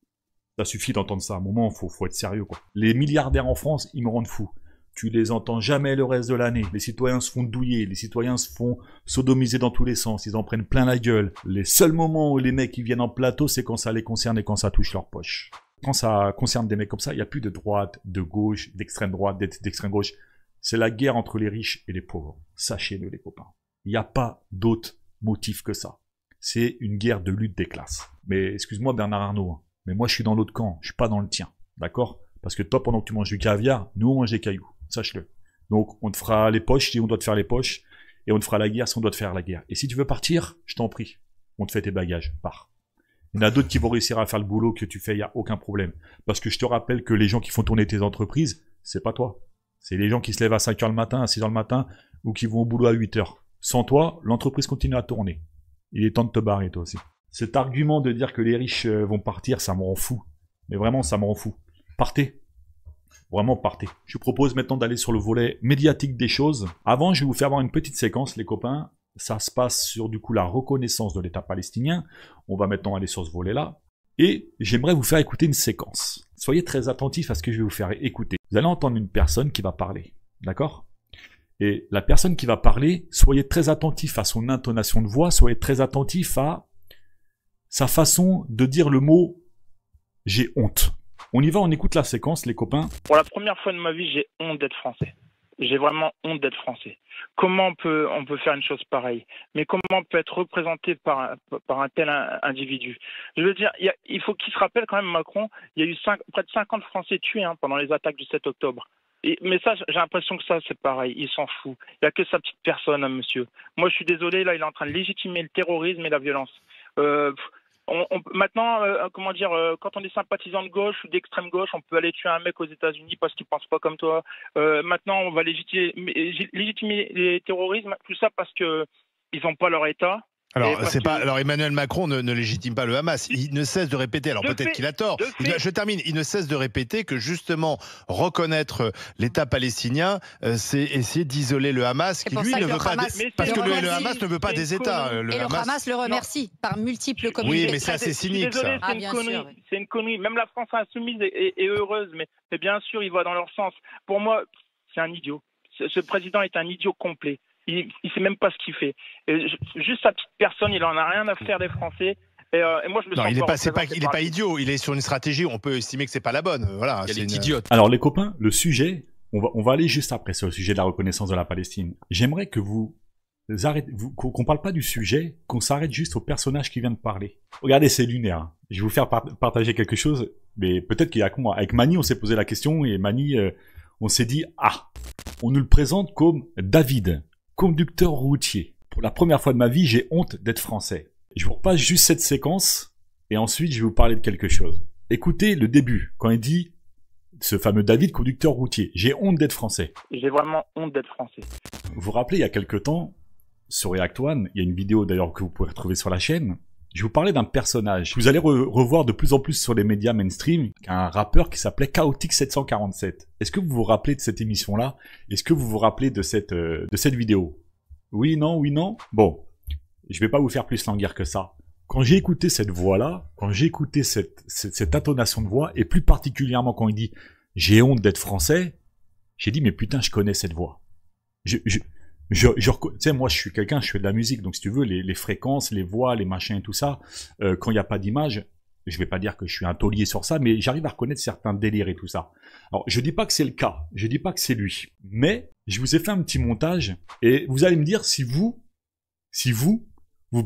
Ça suffit d'entendre ça. À un moment, faut être sérieux, quoi. Les milliardaires en France, ils me rendent fou. Tu les entends jamais le reste de l'année. Les citoyens se font douiller, les citoyens se font sodomiser dans tous les sens, ils en prennent plein la gueule. Les seuls moments où les mecs ils viennent en plateau, c'est quand ça les concerne et quand ça touche leur poche. Quand ça concerne des mecs comme ça, il n'y a plus de droite, de gauche, d'extrême droite, d'extrême gauche. C'est la guerre entre les riches et les pauvres. Sachez-le, les copains. Il n'y a pas d'autre motif que ça. C'est une guerre de lutte des classes. Mais excuse-moi Bernard Arnault, hein, mais moi je suis dans l'autre camp, je suis pas dans le tien, d'accord? Parce que toi, pendant que tu manges du caviar, nous on mange des cailloux, sache-le. Donc on te fera les poches si on doit te faire les poches, et on te fera la guerre si on doit te faire la guerre. Et si tu veux partir, je t'en prie, on te fait tes bagages, pars. Il y en a d'autres qui vont réussir à faire le boulot que tu fais, il n'y a aucun problème. Parce que je te rappelle que les gens qui font tourner tes entreprises, c'est pas toi. C'est les gens qui se lèvent à 5h le matin, à 6h le matin, ou qui vont au boulot à 8h. Sans toi, l'entreprise continue à tourner. Il est temps de te barrer, toi aussi. Cet argument de dire que les riches vont partir, ça me rend fou. Mais vraiment, ça me rend fou. Partez. Vraiment, partez. Je vous propose maintenant d'aller sur le volet médiatique des choses. Avant, je vais vous faire voir une petite séquence, les copains. Ça se passe sur, du coup, la reconnaissance de l'État palestinien. On va maintenant aller sur ce volet-là. Et j'aimerais vous faire écouter une séquence. Soyez très attentifs à ce que je vais vous faire écouter. Vous allez entendre une personne qui va parler. D'accord ? Et la personne qui va parler, soyez très attentifs à son intonation de voix, soyez très attentifs à sa façon de dire le mot « j'ai honte ». On y va, on écoute la séquence, les copains. Pour la première fois de ma vie, j'ai honte d'être français. J'ai vraiment honte d'être français. Comment on peut faire une chose pareille? Mais comment on peut être représenté par un tel individu? Je veux dire, il faut qu'il se rappelle quand même, Macron, il y a eu près de 50 Français tués pendant les attaques du 7 octobre. Mais ça, j'ai l'impression que ça, c'est pareil. Il s'en fout. Il n'y a que sa petite personne, monsieur. Moi, je suis désolé, là, il est en train de légitimer le terrorisme et la violence. Maintenant, comment dire, quand on est sympathisant de gauche ou d'extrême gauche, on peut aller tuer un mec aux États-Unis parce qu'il pense pas comme toi. Maintenant, on va légitimer les terrorismes, tout ça parce que ils n'ont pas leur État. Alors Emmanuel Macron ne légitime pas le Hamas. Il ne cesse de répéter, alors peut-être qu'il a tort. Je termine. Il ne cesse de répéter que justement reconnaître l'État palestinien, c'est essayer d'isoler le Hamas, qui lui ne veut pas, parce que le Hamas ne veut pas des États. Et le Hamas le remercie par multiples communiqués. Oui, mais c'est assez cynique, ça. C'est une connerie. Même la France insoumise est heureuse, mais bien sûr, il va dans leur sens. Pour moi, c'est un idiot. Ce président est un idiot complet. Il sait même pas ce qu'il fait. Et juste sa petite personne, il en a rien à faire des Français. Et moi, je me sens il n'est pas idiot. Il est sur une stratégie. On peut estimer que c'est pas la bonne. Voilà. Il est idiote. Alors les copains, le sujet, on va aller juste après sur le sujet de la reconnaissance de la Palestine. J'aimerais que vous arrêtez, qu'on parle pas du sujet, qu'on s'arrête juste au personnage qui vient de parler. Regardez, c'est lunaire. Je vais vous faire partager quelque chose, mais peut-être qu'il y a que moi. Avec Mani, on s'est posé la question et Mani, on s'est dit on nous le présente comme David, conducteur routier. Pour la première fois de ma vie, j'ai honte d'être français. Je vous repasse juste cette séquence et ensuite je vais vous parler de quelque chose. Écoutez le début, quand il dit ce fameux David, conducteur routier. J'ai honte d'être français. J'ai vraiment honte d'être français. Vous vous rappelez, il y a quelques temps, sur React One, il y a une vidéo d'ailleurs que vous pouvez retrouver sur la chaîne, je vous parlais d'un personnage. Vous allez revoir de plus en plus sur les médias mainstream un rappeur qui s'appelait Chaotic 747. Est-ce que vous vous rappelez de cette émission-là? Est-ce que vous vous rappelez de cette vidéo? Oui, non? Bon, je vais pas vous faire plus languir que ça. Quand j'ai écouté cette voix-là, quand j'ai écouté cette intonation de voix, et plus particulièrement quand il dit « j'ai honte d'être français », j'ai dit « mais putain, je connais cette voix ». Tu sais, moi, je suis quelqu'un, je fais de la musique, donc si tu veux, les fréquences, les voix, les machins et tout ça, quand il n'y a pas d'image, je vais pas dire que je suis un taulier sur ça, mais j'arrive à reconnaître certains délires et tout ça. Alors, je dis pas que c'est le cas, je dis pas que c'est lui, mais je vous ai fait un petit montage, et vous allez me dire si vous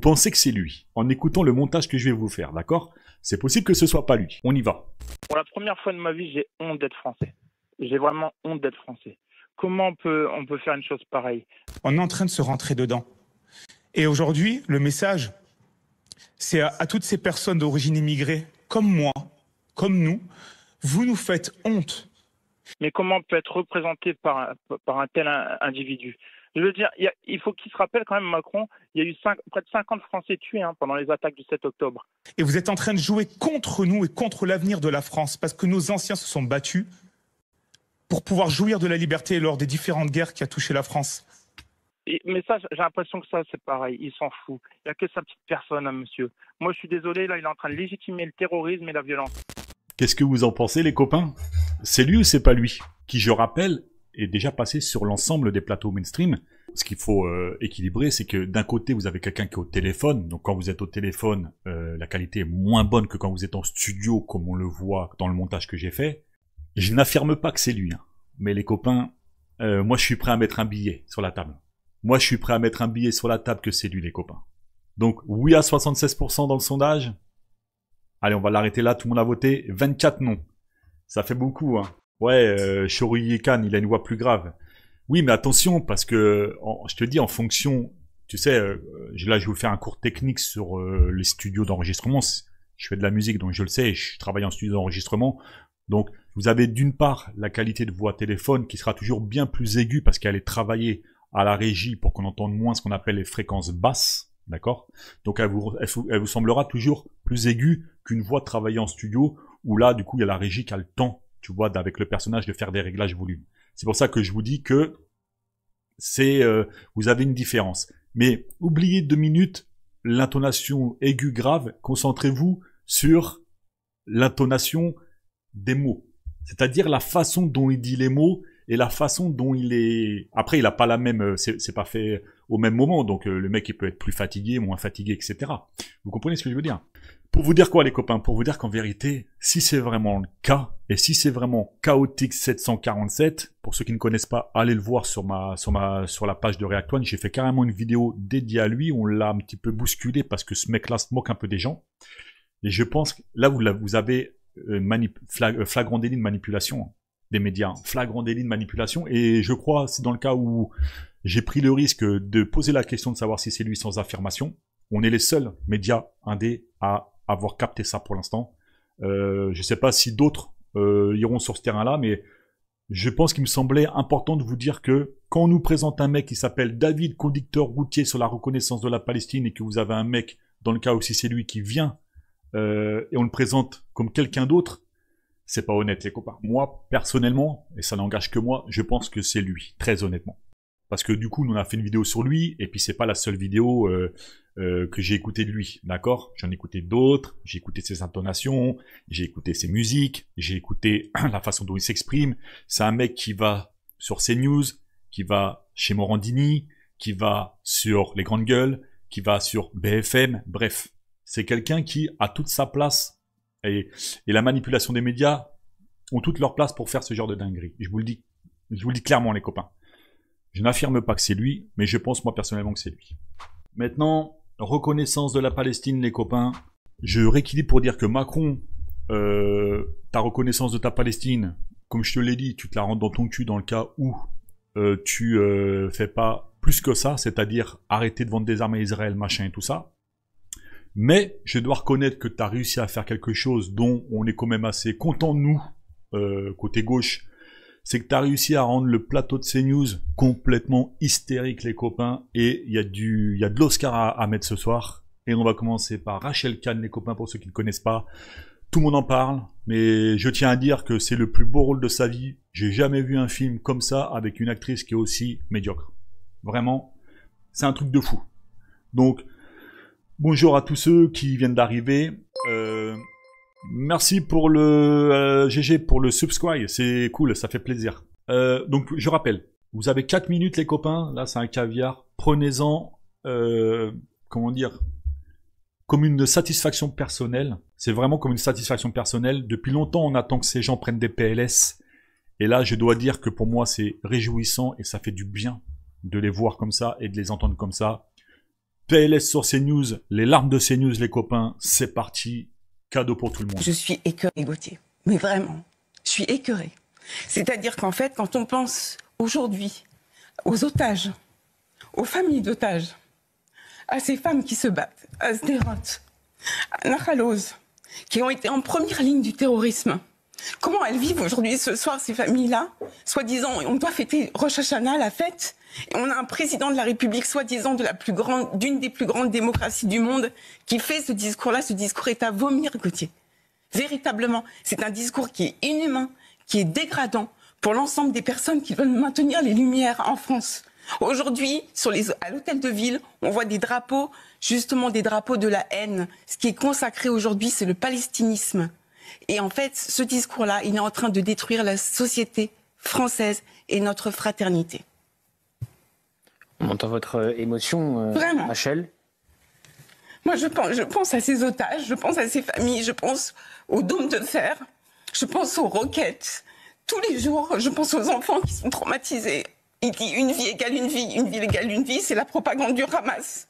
pensez que c'est lui, en écoutant le montage que je vais vous faire, d'accord? C'est possible que ce soit pas lui. On y va. Pour la première fois de ma vie, j'ai honte d'être français. J'ai vraiment honte d'être français. Comment on peut faire une chose pareille? On est en train de se rentrer dedans. Et aujourd'hui, le message, c'est à toutes ces personnes d'origine immigrée, comme moi, comme nous, vous nous faites honte. Mais comment on peut être représenté par un tel individu? Je veux dire, il faut qu'il se rappelle quand même, Macron, il y a eu près de 50 Français tués pendant les attaques du 7 octobre. Et vous êtes en train de jouer contre nous et contre l'avenir de la France, parce que nos anciens se sont battus pour pouvoir jouir de la liberté lors des différentes guerres qui a touché la France. Mais ça, j'ai l'impression que ça, c'est pareil. Il s'en fout. Il n'y a que sa petite personne, monsieur. Moi, je suis désolé, là, il est en train de légitimer le terrorisme et la violence. Qu'est-ce que vous en pensez, les copains? C'est lui ou c'est pas lui? Qui, je rappelle, est déjà passé sur l'ensemble des plateaux mainstream. Ce qu'il faut équilibrer, c'est que d'un côté, vous avez quelqu'un qui est au téléphone. Donc, quand vous êtes au téléphone, la qualité est moins bonne que quand vous êtes en studio, comme on le voit dans le montage que j'ai fait. Je n'affirme pas que c'est lui, mais les copains, moi je suis prêt à mettre un billet sur la table. Moi je suis prêt à mettre un billet sur la table que c'est lui, les copains. Donc oui à 76% dans le sondage. Allez, on va l'arrêter là, tout le monde a voté. 24 non. Ça fait beaucoup, Ouais, Shoruyi Khan, il a une voix plus grave. Oui, mais attention, parce que, je te dis, en fonction, tu sais, là je vais vous faire un cours technique sur les studios d'enregistrement. Je fais de la musique, donc je le sais, je travaille en studio d'enregistrement. Donc, Vous avez d'une part la qualité de voix téléphone qui sera toujours bien plus aiguë parce qu'elle est travaillée à la régie pour qu'on entende moins ce qu'on appelle les fréquences basses, d'accord? Donc elle vous semblera toujours plus aiguë qu'une voix travaillée en studio où là, du coup, il y a la régie qui a le temps, tu vois, avec le personnage de faire des réglages volume. C'est pour ça que je vous dis que vous avez une différence. Mais oubliez 2 minutes l'intonation aiguë grave, concentrez-vous sur l'intonation des mots. C'est-à-dire la façon dont il dit les mots et la façon dont il est... Après, il a pas la même... C'est pas fait au même moment, donc le mec, il peut être plus fatigué, moins fatigué, etc. Vous comprenez ce que je veux dire? Pour vous dire quoi, les copains? Pour vous dire qu'en vérité, si c'est vraiment le cas, et si c'est vraiment Chaotix 747, pour ceux qui ne connaissent pas, allez le voir sur la page de React One. J'ai fait carrément une vidéo dédiée à lui. On l'a un petit peu bousculé parce que ce mec-là se moque un peu des gens. Et je pense que là, vous avez flagrant délit de manipulation des médias, flagrant délit de manipulation. Et je crois, c'est dans le cas où j'ai pris le risque de poser la question de savoir si c'est lui sans affirmation. On est les seuls médias indés à avoir capté ça pour l'instant. Je sais pas si d'autres iront sur ce terrain-là, mais je pense qu'il me semblait important de vous dire que quand on nous présente un mec qui s'appelle David, conducteur routier sur la reconnaissance de la Palestine, et que vous avez un mec, dans le cas aussi c'est lui qui vient, et on le présente comme quelqu'un d'autre, c'est pas honnête les copains. Moi, personnellement, et ça n'engage que moi, je pense que c'est lui, très honnêtement. Parce que du coup, nous on a fait une vidéo sur lui, et puis c'est pas la seule vidéo que j'ai écoutée de lui, d'accord? J'en ai écouté d'autres, j'ai écouté ses intonations, j'ai écouté ses musiques, j'ai écouté la façon dont il s'exprime. C'est un mec qui va sur CNews, qui va chez Morandini, qui va sur Les Grandes Gueules, qui va sur BFM, bref. C'est quelqu'un qui a toute sa place, et la manipulation des médias ont toute leur place pour faire ce genre de dinguerie. Je vous le dis clairement les copains. Je n'affirme pas que c'est lui, mais je pense moi personnellement que c'est lui. Maintenant, reconnaissance de la Palestine, les copains. Je rééquilibre pour dire que Macron, ta reconnaissance de ta Palestine, comme je te l'ai dit, tu te la rentres dans ton cul dans le cas où tu fais pas plus que ça, c'est-à-dire arrêter de vendre des armes à Israël, machin et tout ça. Mais je dois reconnaître que tu as réussi à faire quelque chose dont on est quand même assez content de nous, côté gauche. C'est que tu as réussi à rendre le plateau de CNews complètement hystérique, les copains. Et il y a de l'Oscar à mettre ce soir. Et on va commencer par Rachel Kahn, les copains, pour ceux qui ne connaissent pas. Tout le monde en parle, mais je tiens à dire que c'est le plus beau rôle de sa vie. J'ai jamais vu un film comme ça avec une actrice qui est aussi médiocre. Vraiment, c'est un truc de fou. Donc, bonjour à tous ceux qui viennent d'arriver. Merci pour le GG pour le subscribe, c'est cool, ça fait plaisir. Donc je rappelle, vous avez 4 minutes les copains, là c'est un caviar, prenez-en, comment dire, comme une satisfaction personnelle. C'est vraiment comme une satisfaction personnelle. Depuis longtemps on attend que ces gens prennent des PLS, et là je dois dire que pour moi c'est réjouissant et ça fait du bien de les voir comme ça et de les entendre comme ça. PLS sur CNews, les larmes de CNews les copains, c'est parti. Cadeau pour tout le monde. Je suis écœurée, Gauthier. Mais vraiment, je suis écœurée. C'est-à-dire qu'en fait, quand on pense aujourd'hui aux otages, aux familles d'otages, à ces femmes qui se battent, à Sderot, à Nachaloz, qui ont été en première ligne du terrorisme, comment elles vivent aujourd'hui, ce soir, ces familles-là? Soi-disant, on doit fêter Rosh Hashanah, la fête, et on a un président de la République, soi-disant d'une des plus grandes démocraties du monde, qui fait ce discours-là. Ce discours est à vomir, Gauthier. Véritablement, c'est un discours qui est inhumain, qui est dégradant pour l'ensemble des personnes qui veulent maintenir les lumières en France. Aujourd'hui, à l'hôtel de ville, on voit des drapeaux, justement des drapeaux de la haine. Ce qui est consacré aujourd'hui, c'est le palestinisme. Et en fait, ce discours-là, il est en train de détruire la société française et notre fraternité. On entend votre émotion, Rachel. Moi, je pense à ces otages, je pense à ces familles, je pense aux dômes de fer, je pense aux roquettes. Tous les jours, je pense aux enfants qui sont traumatisés. Il dit une vie égale une vie égale une vie, c'est la propagande du Hamas.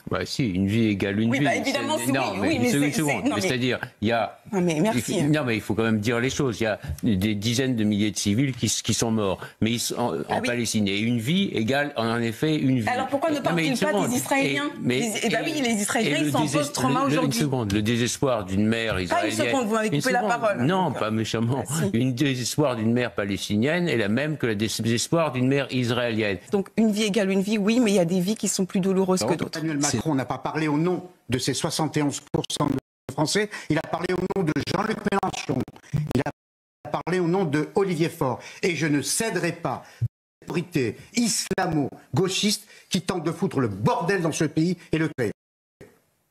Bah si, une vie égale une vie. Bah, évidemment, c'est non, oui, mais une seconde. C'est-à-dire, il y a... Non, mais merci. Non, mais il faut quand même dire les choses. Il y a des dizaines de milliers de civils qui sont morts, mais ils sont en Palestine. Et une vie égale, en effet, une vie. Alors pourquoi ne parle-t-il pas des Israéliens Eh bien oui, les Israéliens, ils sont en post-trauma aujourd'hui. Une seconde, le désespoir d'une mère israélienne... Pas une seconde, vous m'avez coupé la parole. Non, pas méchamment. Une désespoir d'une mère palestinienne est la même que le désespoir d'une mère israélienne. Donc une vie égale une vie, oui, mais il y a des vies qui sont plus douloureuses que d'autres. Emmanuel Macron n'a pas parlé au nom de ces 71% de Français, il a parlé au nom de Jean-Luc Mélenchon, il a parlé au nom de Olivier Faure. Et je ne céderai pas cette autorité islamo-gauchiste qui tente de foutre le bordel dans ce pays et le créer.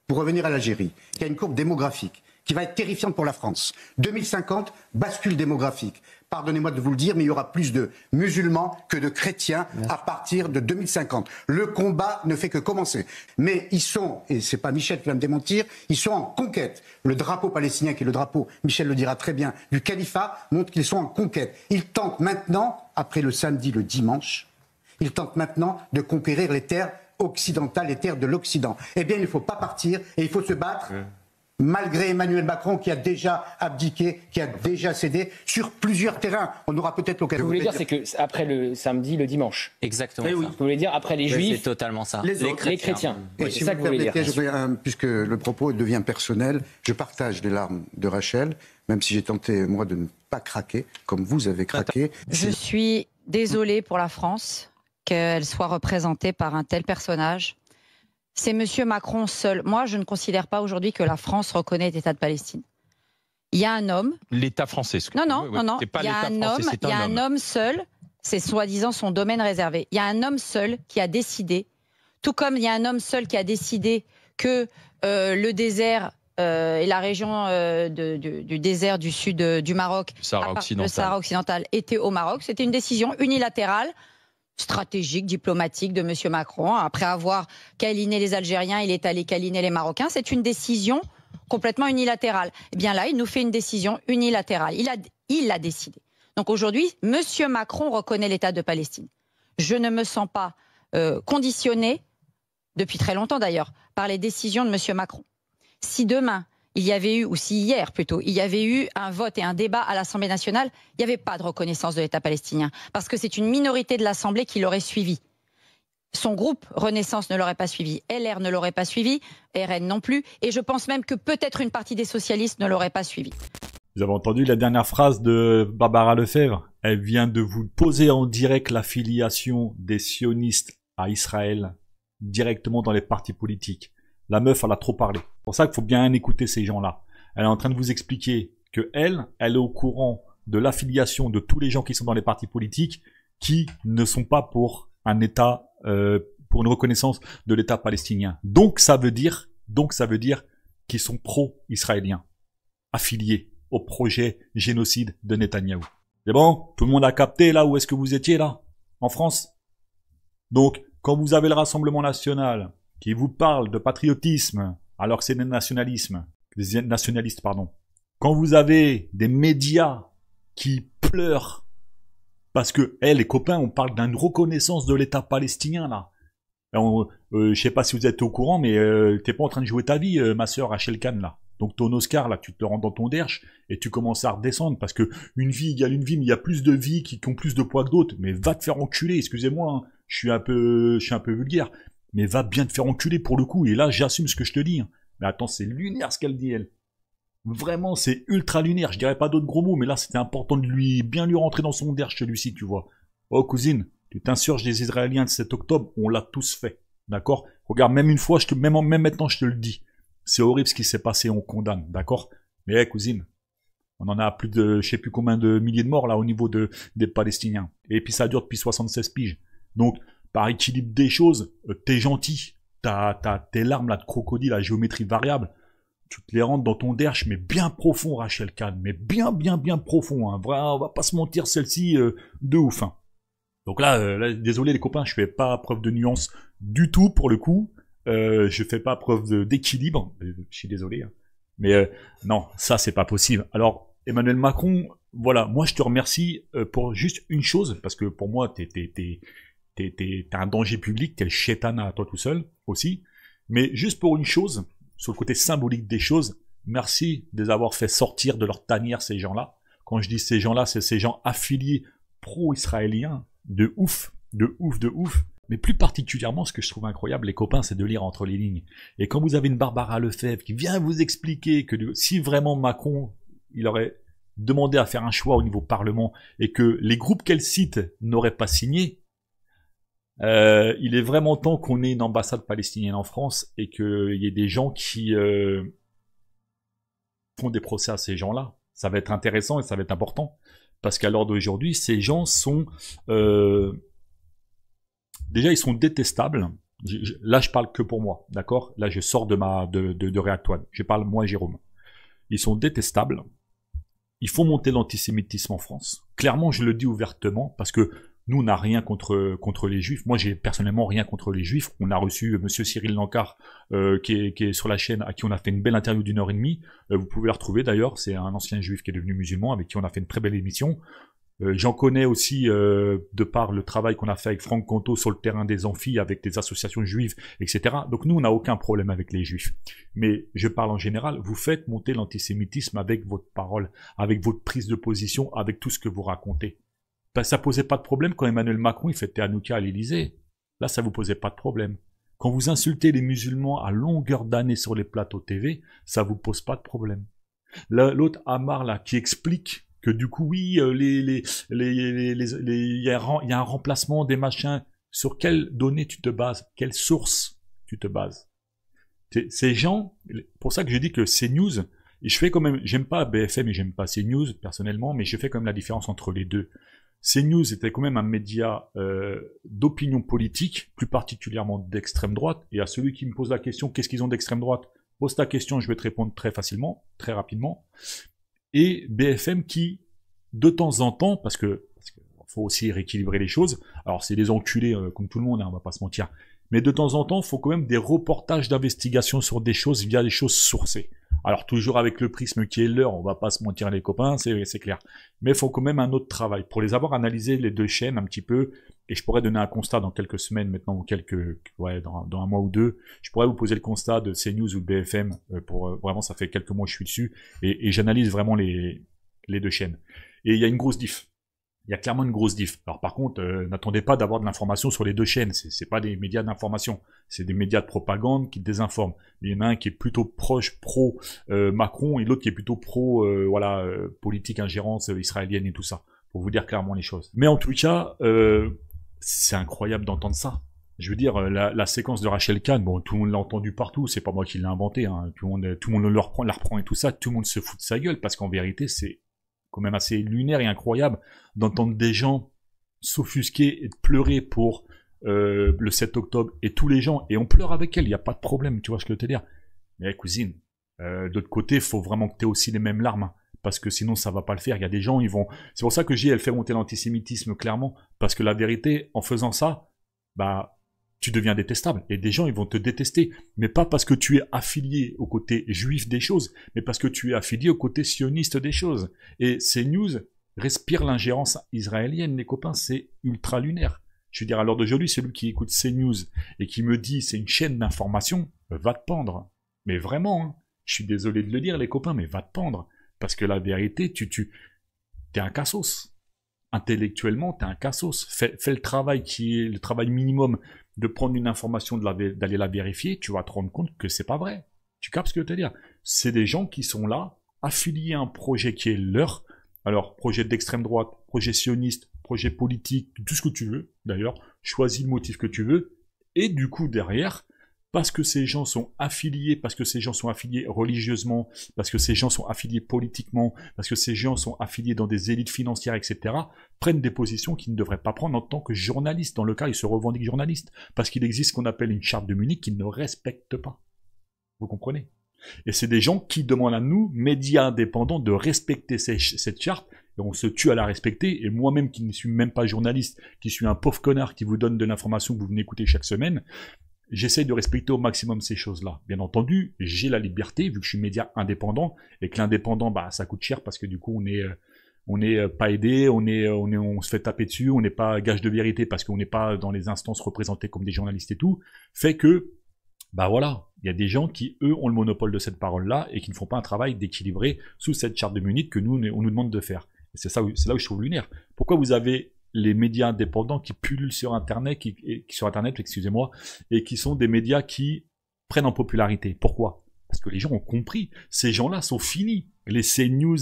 Pour revenir à l'Algérie, il y a une courbe démographique qui va être terrifiante pour la France. 2050, bascule démographique. Pardonnez-moi de vous le dire, mais il y aura plus de musulmans que de chrétiens à partir de 2050. Le combat ne fait que commencer. Mais ils sont, et c'est pas Michel qui va me démentir, ils sont en conquête. Le drapeau palestinien, qui est le drapeau, Michel le dira très bien, du califat, montre qu'ils sont en conquête. Ils tentent maintenant, après le samedi, le dimanche, ils tentent maintenant de conquérir les terres occidentales, les terres de l'Occident. Eh bien, il ne faut pas partir et il faut se battre. Malgré Emmanuel Macron qui a déjà abdiqué, qui a déjà cédé sur plusieurs terrains. On aura peut-être l'occasion. Ce que vous voulez dire, c'est que après le samedi, le dimanche. Exactement. Oui. Ce que vous voulez dire après les Juifs. C'est totalement ça. Les chrétiens. Et si vous me permettez, puisque le propos devient personnel, je partage les larmes de Rachel, même si j'ai tenté, moi, de ne pas craquer, comme vous avez craqué. Je suis désolée pour la France qu'elle soit représentée par un tel personnage. C'est Monsieur Macron seul. Moi, je ne considère pas aujourd'hui que la France reconnaît l'État de Palestine. Il y a un homme. L'État français. Non. Il y a un homme seul. C'est soi-disant son domaine réservé. Il y a un homme seul qui a décidé, tout comme il y a un homme seul qui a décidé que le désert et la région du désert du sud du Maroc, le Sahara occidental, était au Maroc. C'était une décision unilatérale, stratégique, diplomatique de M. Macron. Après avoir câliné les Algériens, il est allé câliner les Marocains. C'est une décision complètement unilatérale. Eh bien là, il nous fait une décision unilatérale. Il l'a décidé. Donc aujourd'hui, M. Macron reconnaît l'État de Palestine. Je ne me sens pas conditionnée, depuis très longtemps d'ailleurs, par les décisions de M. Macron. Si demain, il y avait eu, ou si hier plutôt, il y avait eu un vote et un débat à l'Assemblée nationale, il n'y avait pas de reconnaissance de l'État palestinien. Parce que c'est une minorité de l'Assemblée qui l'aurait suivi. Son groupe Renaissance ne l'aurait pas suivi, LR ne l'aurait pas suivi, RN non plus, et je pense même que peut-être une partie des socialistes ne l'aurait pas suivi. Vous avez entendu la dernière phrase de Barbara Lefebvre? Elle vient de vous poser en direct l'affiliation des sionistes à Israël directement dans les partis politiques. La meuf, elle a trop parlé. C'est pour ça qu'il faut bien écouter ces gens-là. Elle est en train de vous expliquer que elle est au courant de l'affiliation de tous les gens qui sont dans les partis politiques qui ne sont pas pour un État, pour une reconnaissance de l'État palestinien. Donc ça veut dire qu'ils sont pro-israéliens, affiliés au projet génocide de Netanyahou. C'est bon? Tout le monde a capté là où est-ce que vous étiez là? En France? Donc, quand vous avez le Rassemblement national qui vous parle de patriotisme, alors que c'est des nationalistes, pardon. Quand vous avez des médias qui pleurent parce que, les copains, on parle d'une reconnaissance de l'État palestinien, là. Je sais pas si vous êtes au courant, mais t'es pas en train de jouer ta vie, ma sœur Rachel Kahn, là. Donc ton Oscar, là, tu te rends dans ton derche et tu commences à redescendre parce que une vie égale une vie, mais il y a plus de vies qui ont plus de poids que d'autres. Mais va te faire enculer, excusez-moi, hein. Je suis un peu vulgaire. Mais va bien te faire enculer pour le coup. Et là, j'assume ce que je te dis. Hein. Mais attends, c'est lunaire ce qu'elle dit, elle. Vraiment, c'est ultra lunaire. Je dirais pas d'autres gros mots, mais là, c'était important de bien lui rentrer dans son derche, celui-ci, tu vois. Oh, cousine, tu t'insurges des Israéliens de 7 octobre, on l'a tous fait. D'accord? Regarde, même une fois, même maintenant, je te le dis. C'est horrible ce qui s'est passé, on condamne. D'accord? Mais, cousine, on en a plus de, je sais plus combien de milliers de morts, là, au niveau des Palestiniens. Et puis, ça dure depuis 76 piges. Donc, par équilibre des choses, t'es gentil, t'as tes larmes là de crocodile à géométrie variable, tu te les rentres dans ton derche, mais bien profond, Rachel Kahn, mais bien profond, hein. On va pas se mentir, celle-ci, de ouf, hein. Donc là, désolé les copains, je fais pas preuve de nuance du tout pour le coup, je fais pas preuve d'équilibre, je suis désolé, hein. Mais non, ça c'est pas possible. Alors, Emmanuel Macron, voilà, moi je te remercie pour juste une chose, parce que pour moi, t'es un danger public, t'es le chétana à toi tout seul, aussi. Mais juste pour une chose, sur le côté symbolique des choses, merci de les avoir fait sortir de leur tanière, ces gens-là. Quand je dis ces gens-là, c'est ces gens affiliés pro-israéliens, de ouf, de ouf, de ouf. Mais plus particulièrement, ce que je trouve incroyable, les copains, c'est de lire entre les lignes. Et quand vous avez une Barbara Lefebvre qui vient vous expliquer que si vraiment Macron, il aurait demandé à faire un choix au niveau Parlement et que les groupes qu'elle cite n'auraient pas signé, il est vraiment temps qu'on ait une ambassade palestinienne en France et qu'il y ait des gens qui font des procès à ces gens-là. Ça va être intéressant et ça va être important. Parce qu'à l'heure d'aujourd'hui, ces gens sont... déjà, ils sont détestables. Là, je parle que pour moi, d'accord? Là, je sors de React One. Je parle moi et Jérôme. Ils sont détestables. Il faut monter l'antisémitisme en France. Clairement, je le dis ouvertement, parce que nous, on n'a rien contre les Juifs. Moi, j'ai personnellement rien contre les Juifs. On a reçu Monsieur Cyril Lancard, qui est sur la chaîne, à qui on a fait une belle interview d'1h30. Vous pouvez la retrouver d'ailleurs. C'est un ancien Juif qui est devenu musulman, avec qui on a fait une très belle émission. J'en connais aussi de par le travail qu'on a fait avec Franck Conto sur le terrain des amphis, avec des associations juives, etc. Donc nous, on n'a aucun problème avec les Juifs. Mais je parle en général, vous faites monter l'antisémitisme avec votre parole, avec votre prise de position, avec tout ce que vous racontez. Ben, ça posait pas de problème quand Emmanuel Macron il fêtait Hanouka à l'Élysée. Là, ça vous posait pas de problème. Quand vous insultez les musulmans à longueur d'année sur les plateaux TV, ça vous pose pas de problème. L'autre Amar là qui explique que du coup, oui, il y a un remplacement des machins. Sur quelles données tu te bases? Quelle source tu te bases? Ces gens, pour ça que je dis que CNews, et je fais quand même, j'aime pas BFM et j'aime pas CNews personnellement, mais je fais quand même la différence entre les deux. CNews était quand même un média d'opinion politique, plus particulièrement d'extrême droite, et à celui qui me pose la question, qu'est-ce qu'ils ont d'extrême droite? Pose ta question, je vais te répondre très facilement, très rapidement. Et BFM qui, de temps en temps, parce que faut aussi rééquilibrer les choses, alors c'est des enculés comme tout le monde, hein, on va pas se mentir, mais de temps en temps, il faut quand même des reportages d'investigation sur des choses via des choses sourcées. Alors toujours avec le prisme qui est leur, on va pas se mentir les copains, c'est clair. Mais il faut quand même un autre travail. Pour les avoir analysés les deux chaînes un petit peu, et je pourrais donner un constat dans quelques semaines maintenant, ou dans un mois ou deux, je pourrais vous poser le constat de CNews ou de BFM, vraiment ça fait quelques mois que je suis dessus, et j'analyse vraiment les deux chaînes. Et il y a une grosse diff. Il y a clairement une grosse diff. Alors par contre, n'attendez pas d'avoir de l'information sur les deux chaînes. C'est pas des médias d'information. C'est des médias de propagande qui désinforment. Il y en a un qui est plutôt proche pro Macron et l'autre qui est plutôt pro politique ingérence israélienne et tout ça. Pour vous dire clairement les choses. Mais en tout cas, c'est incroyable d'entendre ça. Je veux dire, la séquence de Rachel Kahn, bon, tout le monde l'a entendu partout. C'est pas moi qui l'ai inventé. Hein. Tout le monde la reprend et tout ça. Tout le monde se fout de sa gueule parce qu'en vérité, c'est quand même assez lunaire et incroyable d'entendre des gens s'offusquer et de pleurer pour le 7 octobre et tous les gens, et on pleure avec elle, il n'y a pas de problème, tu vois ce que je veux te dire. Mais cousine, de l'autre côté, il faut vraiment que tu aies aussi les mêmes larmes, hein, parce que sinon ça va pas le faire. Il y a des gens, ils vont... C'est pour ça que elle fait monter l'antisémitisme clairement, parce que la vérité, en faisant ça, bah... tu deviens détestable. Et des gens, ils vont te détester. Mais pas parce que tu es affilié au côté juif des choses, mais parce que tu es affilié au côté sioniste des choses. Et CNews respire l'ingérence israélienne, les copains, c'est ultra lunaire. Je veux dire, à l'heure d'aujourd'hui, celui qui écoute CNews et qui me dit c'est une chaîne d'information, va te pendre. Mais vraiment, hein, je suis désolé de le dire, les copains, mais va te pendre. Parce que la vérité, t'es un cassos. Intellectuellement, t'es un cassos. Fais le travail qui est le travail minimum de prendre une information, d'aller la vérifier, tu vas te rendre compte que c'est pas vrai. Tu captes ce que je veux te dire? C'est des gens qui sont là, affiliés à un projet qui est leur, alors projet d'extrême droite, projet sioniste, projet politique, tout ce que tu veux, d'ailleurs, choisis le motif que tu veux, et du coup derrière, parce que ces gens sont affiliés, parce que ces gens sont affiliés religieusement, parce que ces gens sont affiliés politiquement, parce que ces gens sont affiliés dans des élites financières, etc., prennent des positions qu'ils ne devraient pas prendre en tant que journalistes. Dans le cas, ils se revendiquent journalistes, parce qu'il existe ce qu'on appelle une charte de Munich qu'ils ne respectent pas. Vous comprenez? Et c'est des gens qui demandent à nous, médias indépendants, de respecter cette charte, et on se tue à la respecter, et moi-même qui ne suis même pas journaliste, qui suis un pauvre connard qui vous donne de l'information que vous venez écouter chaque semaine, j'essaye de respecter au maximum ces choses-là. Bien entendu, j'ai la liberté, vu que je suis média indépendant, et que l'indépendant, bah, ça coûte cher, parce que du coup, on n'est pas aidé, on se fait taper dessus, on n'est pas gage de vérité, parce qu'on n'est pas dans les instances représentées comme des journalistes et tout, fait que, Bah voilà, il y a des gens qui, eux, ont le monopole de cette parole-là et qui ne font pas un travail d'équilibrer sous cette charte de Munich que nous, on nous demande de faire. Et c'est là où je trouve lunaire. Pourquoi vous avez les médias indépendants qui pullulent sur Internet, excusez-moi, et qui sont des médias qui prennent en popularité? Pourquoi? Parce que les gens ont compris. Ces gens-là sont finis. Les CNews,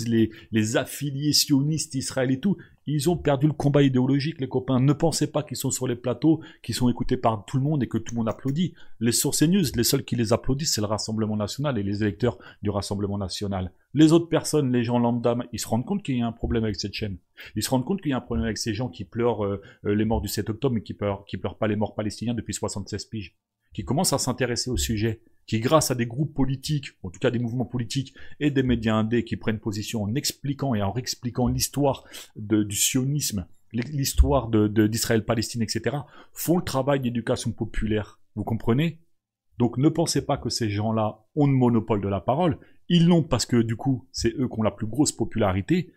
les affiliés sionistes, Israël et tout, ils ont perdu le combat idéologique, les copains. Ne pensez pas qu'ils sont sur les plateaux, qu'ils sont écoutés par tout le monde et que tout le monde applaudit. Les sur CNews, les seuls qui les applaudissent, c'est le Rassemblement National et les électeurs du Rassemblement National. Les autres personnes, les gens lambda, ils se rendent compte qu'il y a un problème avec cette chaîne. Ils se rendent compte qu'il y a un problème avec ces gens qui pleurent les morts du 7 octobre, mais qui pleurent pas les morts palestiniens depuis 76 piges. Qui commencent à s'intéresser au sujet, qui grâce à des groupes politiques, en tout cas des mouvements politiques et des médias indés qui prennent position en expliquant et en réexpliquant l'histoire du sionisme, l'histoire d'Israël-Palestine, etc., font le travail d'éducation populaire. Vous comprenez? Donc ne pensez pas que ces gens-là ont le monopole de la parole. Ils l'ont parce que du coup, c'est eux qui ont la plus grosse popularité.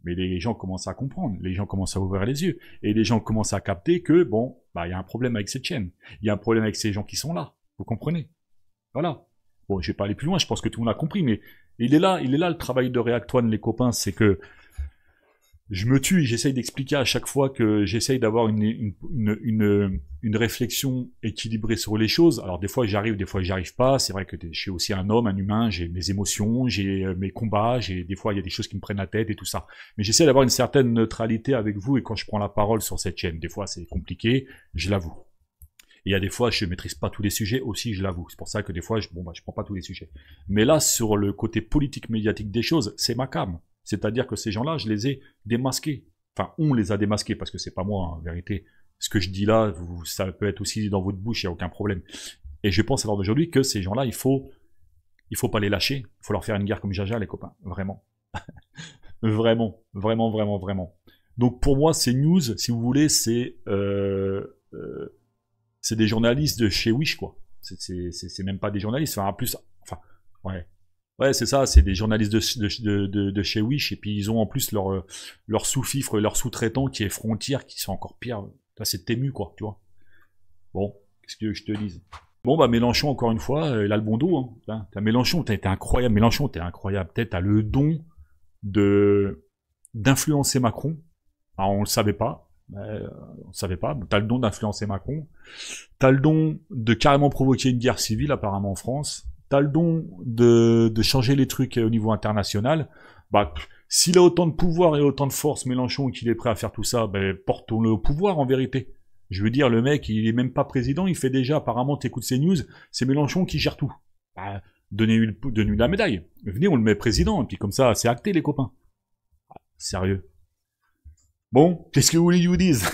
Mais les gens commencent à comprendre, les gens commencent à ouvrir les yeux, et les gens commencent à capter que, bon, bah, il y a un problème avec cette chaîne, il y a un problème avec ces gens qui sont là, vous comprenez? Voilà. Bon, je vais pas aller plus loin, je pense que tout le monde a compris, mais il est là le travail de Réactoine, les copains, c'est que je me tue, j'essaye d'expliquer à chaque fois que j'essaye d'avoir une réflexion équilibrée sur les choses. Alors des fois j'y arrive pas. C'est vrai que je suis aussi un homme, un humain, j'ai mes émotions, j'ai mes combats, des fois il y a des choses qui me prennent la tête et tout ça. Mais j'essaie d'avoir une certaine neutralité avec vous et quand je prends la parole sur cette chaîne, des fois c'est compliqué, je l'avoue. Et il y a des fois je maîtrise pas tous les sujets aussi, je l'avoue. C'est pour ça que des fois je prends pas tous les sujets. Mais là sur le côté politique médiatique des choses, c'est ma came. C'est-à-dire que ces gens-là, je les ai démasqués. Enfin, on les a démasqués, parce que c'est pas moi, en vérité. Ce que je dis là, ça peut être aussi dans votre bouche, il n'y a aucun problème. Et je pense alors d'aujourd'hui que ces gens-là, il faut pas les lâcher. Il faut leur faire une guerre comme Jaja, les copains. Vraiment. Vraiment. Vraiment, vraiment, vraiment. Donc pour moi, ces news, si vous voulez, c'est des journalistes de chez Wish, quoi. C'est même pas des journalistes. Enfin, en plus, enfin, ouais. Ouais, c'est ça, c'est des journalistes de chez Wish, et puis ils ont en plus leur sous-fifre, leur sous-traitant qui est Frontier, qui sont encore pires. Là, c'est Tému, quoi, tu vois. Bon, qu'est-ce que je te dise? Bon, bah, Mélenchon, encore une fois, il a le bon dos, hein. T'as Mélenchon, t'as été incroyable. Mélenchon, t'es incroyable. Peut-être t'as le don d'influencer Macron. Alors, on le savait pas. T'as le don d'influencer Macron. T'as le don de carrément provoquer une guerre civile, apparemment, en France. T'as le don de changer les trucs au niveau international. Bah, s'il a autant de pouvoir et autant de force, Mélenchon, qu'il est prêt à faire tout ça, ben, portons-le au pouvoir, en vérité. Je veux dire, le mec, il est même pas président, il fait déjà, apparemment, t'écoutes ses news, c'est Mélenchon qui gère tout. Bah, donnez-lui la médaille. Venez, on le met président, et puis comme ça, c'est acté, les copains. Sérieux. Bon, qu'est-ce que vous voulez que je vous dise?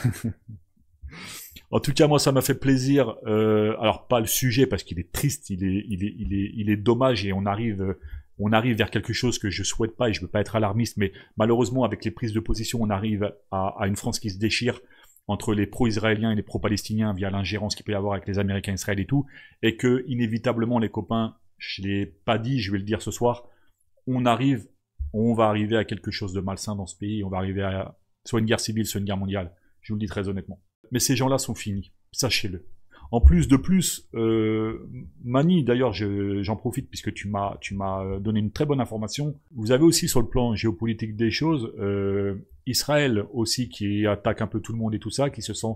En tout cas, moi, ça m'a fait plaisir. Alors, pas le sujet, parce qu'il est triste, il est dommage, et on arrive vers quelque chose que je souhaite pas, et je veux pas être alarmiste, mais malheureusement, avec les prises de position, on arrive à une France qui se déchire entre les pro-israéliens et les pro-palestiniens via l'ingérence qu'il peut y avoir avec les Américains, Israël et tout, et que, inévitablement, les copains, je l'ai pas dit, je vais le dire ce soir, on va arriver à quelque chose de malsain dans ce pays, on va arriver à soit une guerre civile, soit une guerre mondiale. Je vous le dis très honnêtement. Mais ces gens-là sont finis, sachez-le. En plus, Mani, d'ailleurs, j'en profite puisque tu m'as donné une très bonne information. Vous avez aussi sur le plan géopolitique des choses, Israël aussi qui attaque un peu tout le monde et tout ça, qui se sent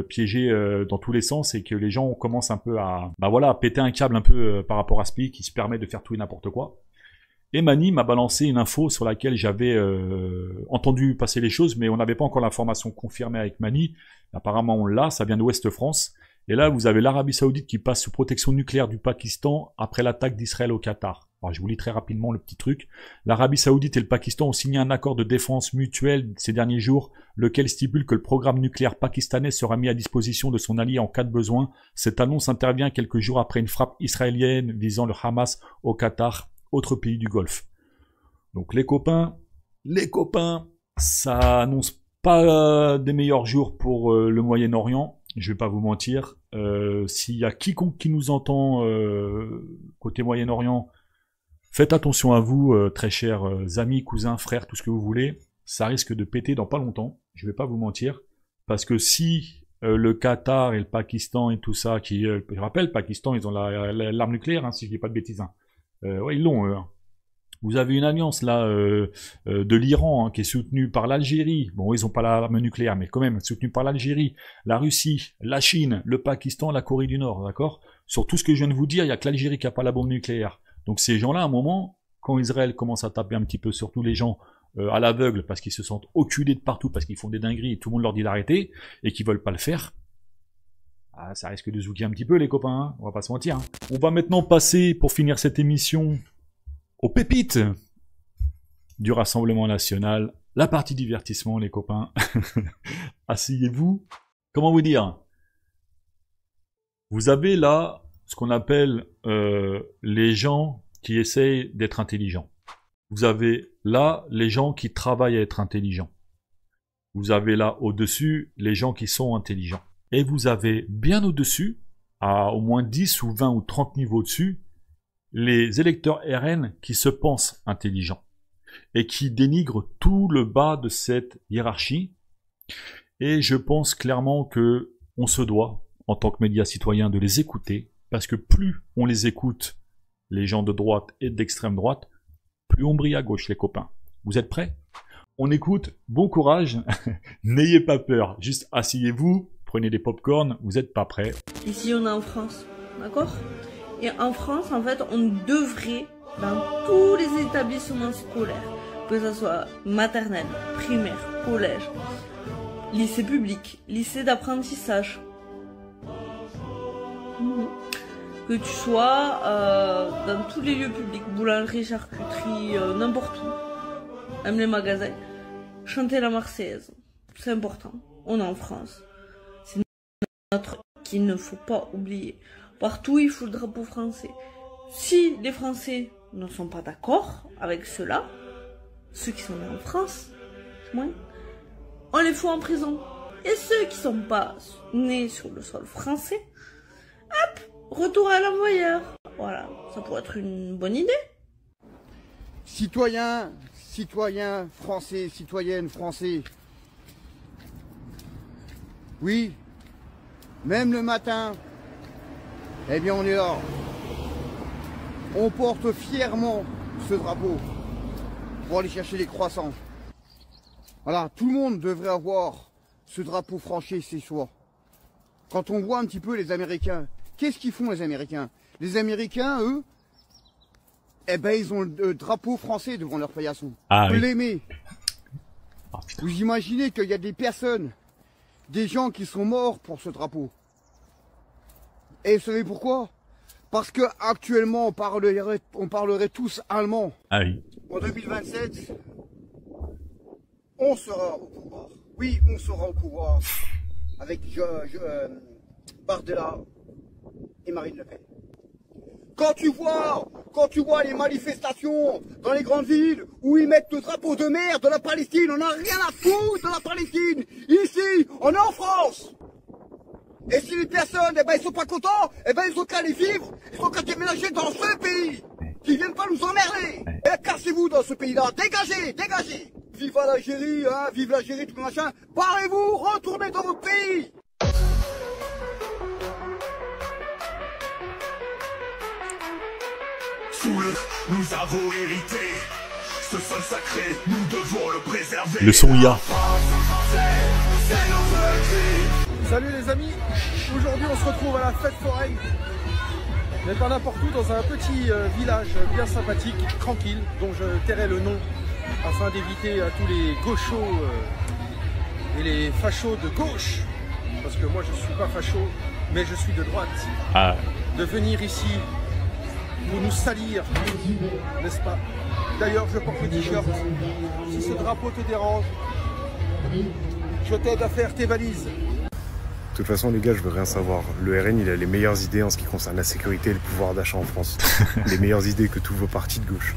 piégé dans tous les sens et que les gens commencent un peu à péter un câble un peu par rapport à ce pays qui se permet de faire tout et n'importe quoi. Et Mani m'a balancé une info sur laquelle j'avais entendu passer les choses, mais on n'avait pas encore l'information confirmée avec Mani. Apparemment, on l'a, ça vient d'Ouest France. Et là, vous avez l'Arabie Saoudite qui passe sous protection nucléaire du Pakistan après l'attaque d'Israël au Qatar. Alors, je vous lis très rapidement le petit truc. L'Arabie Saoudite et le Pakistan ont signé un accord de défense mutuelle ces derniers jours, lequel stipule que le programme nucléaire pakistanais sera mis à disposition de son allié en cas de besoin. Cette annonce intervient quelques jours après une frappe israélienne visant le Hamas au Qatar, autre pays du Golfe. Donc les copains, ça annonce pas des meilleurs jours pour le Moyen-Orient. Je vais pas vous mentir. S'il y a quiconque qui nous entend côté Moyen-Orient, faites attention à vous, très chers amis, cousins, frères, tout ce que vous voulez. Ça risque de péter dans pas longtemps. Je vais pas vous mentir. Parce que si le Qatar et le Pakistan et tout ça, qui, je rappelle, le Pakistan, ils ont l'arme nucléaire, hein, si je dis pas de bêtises. Hein. Ouais, ils l'ont, eux. Hein. Vous avez une alliance là de l'Iran hein, qui est soutenue par l'Algérie. Bon, ils n'ont pas l'arme nucléaire, mais quand même soutenue par l'Algérie, la Russie, la Chine, le Pakistan, la Corée du Nord, d'accord? Sur tout ce que je viens de vous dire, il n'y a que l'Algérie qui n'a pas la bombe nucléaire. Donc ces gens-là, à un moment, quand Israël commence à taper un petit peu sur tous les gens à l'aveugle parce qu'ils se sentent oculés de partout, parce qu'ils font des dingueries et tout le monde leur dit d'arrêter et qu'ils veulent pas le faire, ah, ça risque de zouker un petit peu les copains, hein, on va pas se mentir. Hein. On va maintenant passer, pour finir cette émission, aux pépites du Rassemblement National, la partie divertissement les copains. Asseyez-vous. Comment vous dire? Vous avez là ce qu'on appelle les gens qui essayent d'être intelligents. Vous avez là les gens qui travaillent à être intelligents. Vous avez là au-dessus les gens qui sont intelligents. Et vous avez bien au-dessus, à au moins 10 ou 20 ou 30 niveaux dessus, les électeurs RN qui se pensent intelligents et qui dénigrent tout le bas de cette hiérarchie. Et je pense clairement que on se doit, en tant que médias citoyens, de les écouter, parce que plus on les écoute, les gens de droite et d'extrême droite, plus on brille à gauche, les copains. Vous êtes prêts? On écoute, bon courage, n'ayez pas peur, juste asseyez-vous, prenez des pop-corn, vous n'êtes pas prêts. Ici on est en France, d'accord? Et en France, en fait, on devrait, dans tous les établissements scolaires, que ce soit maternelle, primaire, collège, lycée public, lycée d'apprentissage, que tu sois dans tous les lieux publics, boulangerie, charcuterie, n'importe où, même les magasins, chanter la Marseillaise, c'est important, on est en France. C'est notre truc qu'il ne faut pas oublier. Partout, il faut le drapeau français. Si les Français ne sont pas d'accord avec cela, ceux qui sont nés en France, on les fout en prison. Et ceux qui ne sont pas nés sur le sol français, hop, retour à l'envoyeur. Voilà, ça pourrait être une bonne idée. Citoyens, français, citoyennes, français. Oui, même le matin, eh bien on est là. On porte fièrement ce drapeau pour aller chercher les croissants. Voilà, tout le monde devrait avoir ce drapeau franchi chez soi. Quand on voit un petit peu les Américains, qu'est-ce qu'ils font les Américains? Les Américains, eux, eh ben ils ont le drapeau français devant leur paillasson. Ah, vous oui. l'aimez. Vous imaginez qu'il y a des personnes, des gens qui sont morts pour ce drapeau. Et vous savez pourquoi? Parce que actuellement on parlerait tous allemand. Ah oui. En 2027, on sera au pouvoir. Oui, on sera au pouvoir avec Bardella et Marine Le Pen. Quand tu vois les manifestations dans les grandes villes où ils mettent le drapeau de mer de la Palestine, on n'a rien à foutre de la Palestine. Ici, on est en France. Et si les personnes, eh ben, ils sont pas contents, eh ben, ils ont qu'à les vivre, ils ont qu'à déménager dans ce pays, qu'ils viennent pas nous emmerder. Et cassez-vous dans ce pays-là, dégagez, dégagez. Vive l'Algérie, hein, vive l'Algérie, tout le machin. Barrez-vous, retournez dans votre pays. Nous avons hérité ce sol sacré, nous devons le préserver. Le son IA. Salut les amis, aujourd'hui on se retrouve à la fête foraine, mais pas n'importe où, dans un petit village bien sympathique, tranquille, dont je tairai le nom afin d'éviter à tous les gauchos et les fachos de gauche, parce que moi je suis pas facho, mais je suis de droite, de venir ici pour nous salir, n'est-ce pas? D'ailleurs je porte le t-shirt, si ce drapeau te dérange, je t'aide à faire tes valises. De toute façon les gars, je veux rien savoir. Le RN il a les meilleures idées en ce qui concerne la sécurité et le pouvoir d'achat en France. Les meilleures idées que tous vos partis de gauche.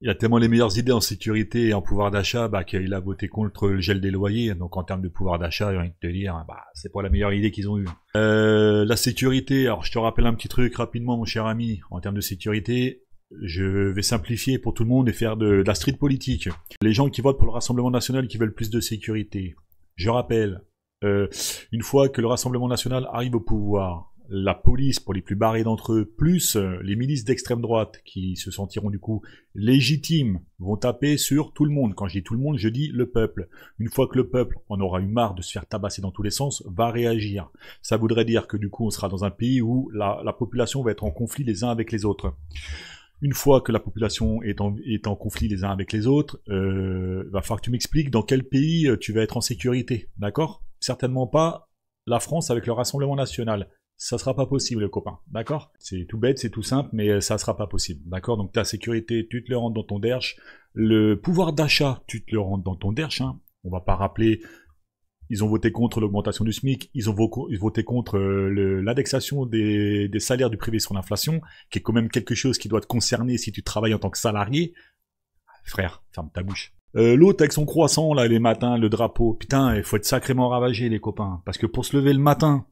Il a tellement les meilleures idées en sécurité et en pouvoir d'achat qu'il a voté contre le gel des loyers. Donc en termes de pouvoir d'achat, j'ai envie de te dire, c'est pas la meilleure idée qu'ils ont eue. La sécurité, alors je te rappelle un petit truc rapidement mon cher ami, en termes de sécurité, je vais simplifier pour tout le monde et faire de la street politique. Les gens qui votent pour le Rassemblement National qui veulent plus de sécurité, je rappelle, une fois que le Rassemblement National arrive au pouvoir, la police, pour les plus barrés d'entre eux, plus les milices d'extrême droite qui se sentiront du coup légitimes, vont taper sur tout le monde. Quand je dis tout le monde, je dis le peuple. Une fois que le peuple en aura eu marre de se faire tabasser dans tous les sens, va réagir. Ça voudrait dire que du coup on sera dans un pays où la population va être en conflit les uns avec les autres. Une fois que la population est en conflit les uns avec les autres, va falloir que tu m'expliques dans quel pays tu vas être en sécurité, d'accord? Certainement pas la France avec le Rassemblement National. Ça sera pas possible, les copains, d'accord? C'est tout bête, c'est tout simple, mais ça sera pas possible, d'accord? Donc ta sécurité, tu te le rentres dans ton derche. Le pouvoir d'achat, tu te le rentres dans ton derche, hein. On va pas rappeler, ils ont voté contre l'augmentation du SMIC, ils ont voté contre l'indexation des salaires du privé sur l'inflation, qui est quand même quelque chose qui doit te concerner si tu travailles en tant que salarié. Frère, ferme ta bouche. L'autre avec son croissant, là, les matins, le drapeau, putain, il faut être sacrément ravagé, les copains, parce que pour se lever le matin,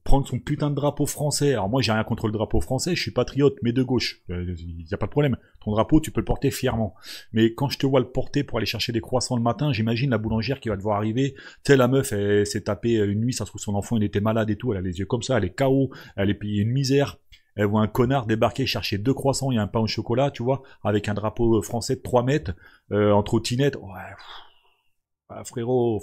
prendre son putain de drapeau français. Alors moi j'ai rien contre le drapeau français, je suis patriote, mais de gauche. Y a pas de problème. Ton drapeau, tu peux le porter fièrement. Mais quand je te vois le porter pour aller chercher des croissants le matin, j'imagine la boulangère qui va te voir arriver. Tu sais, la meuf, elle s'est tapée une nuit, ça se trouve son enfant il était malade et tout, elle a les yeux comme ça, elle est KO, elle est payée une misère. Elle voit un connard débarquer, chercher 2 croissants et un pain au chocolat, tu vois, avec un drapeau français de 3 mètres, en trottinette. Ouais. Ah, frérot.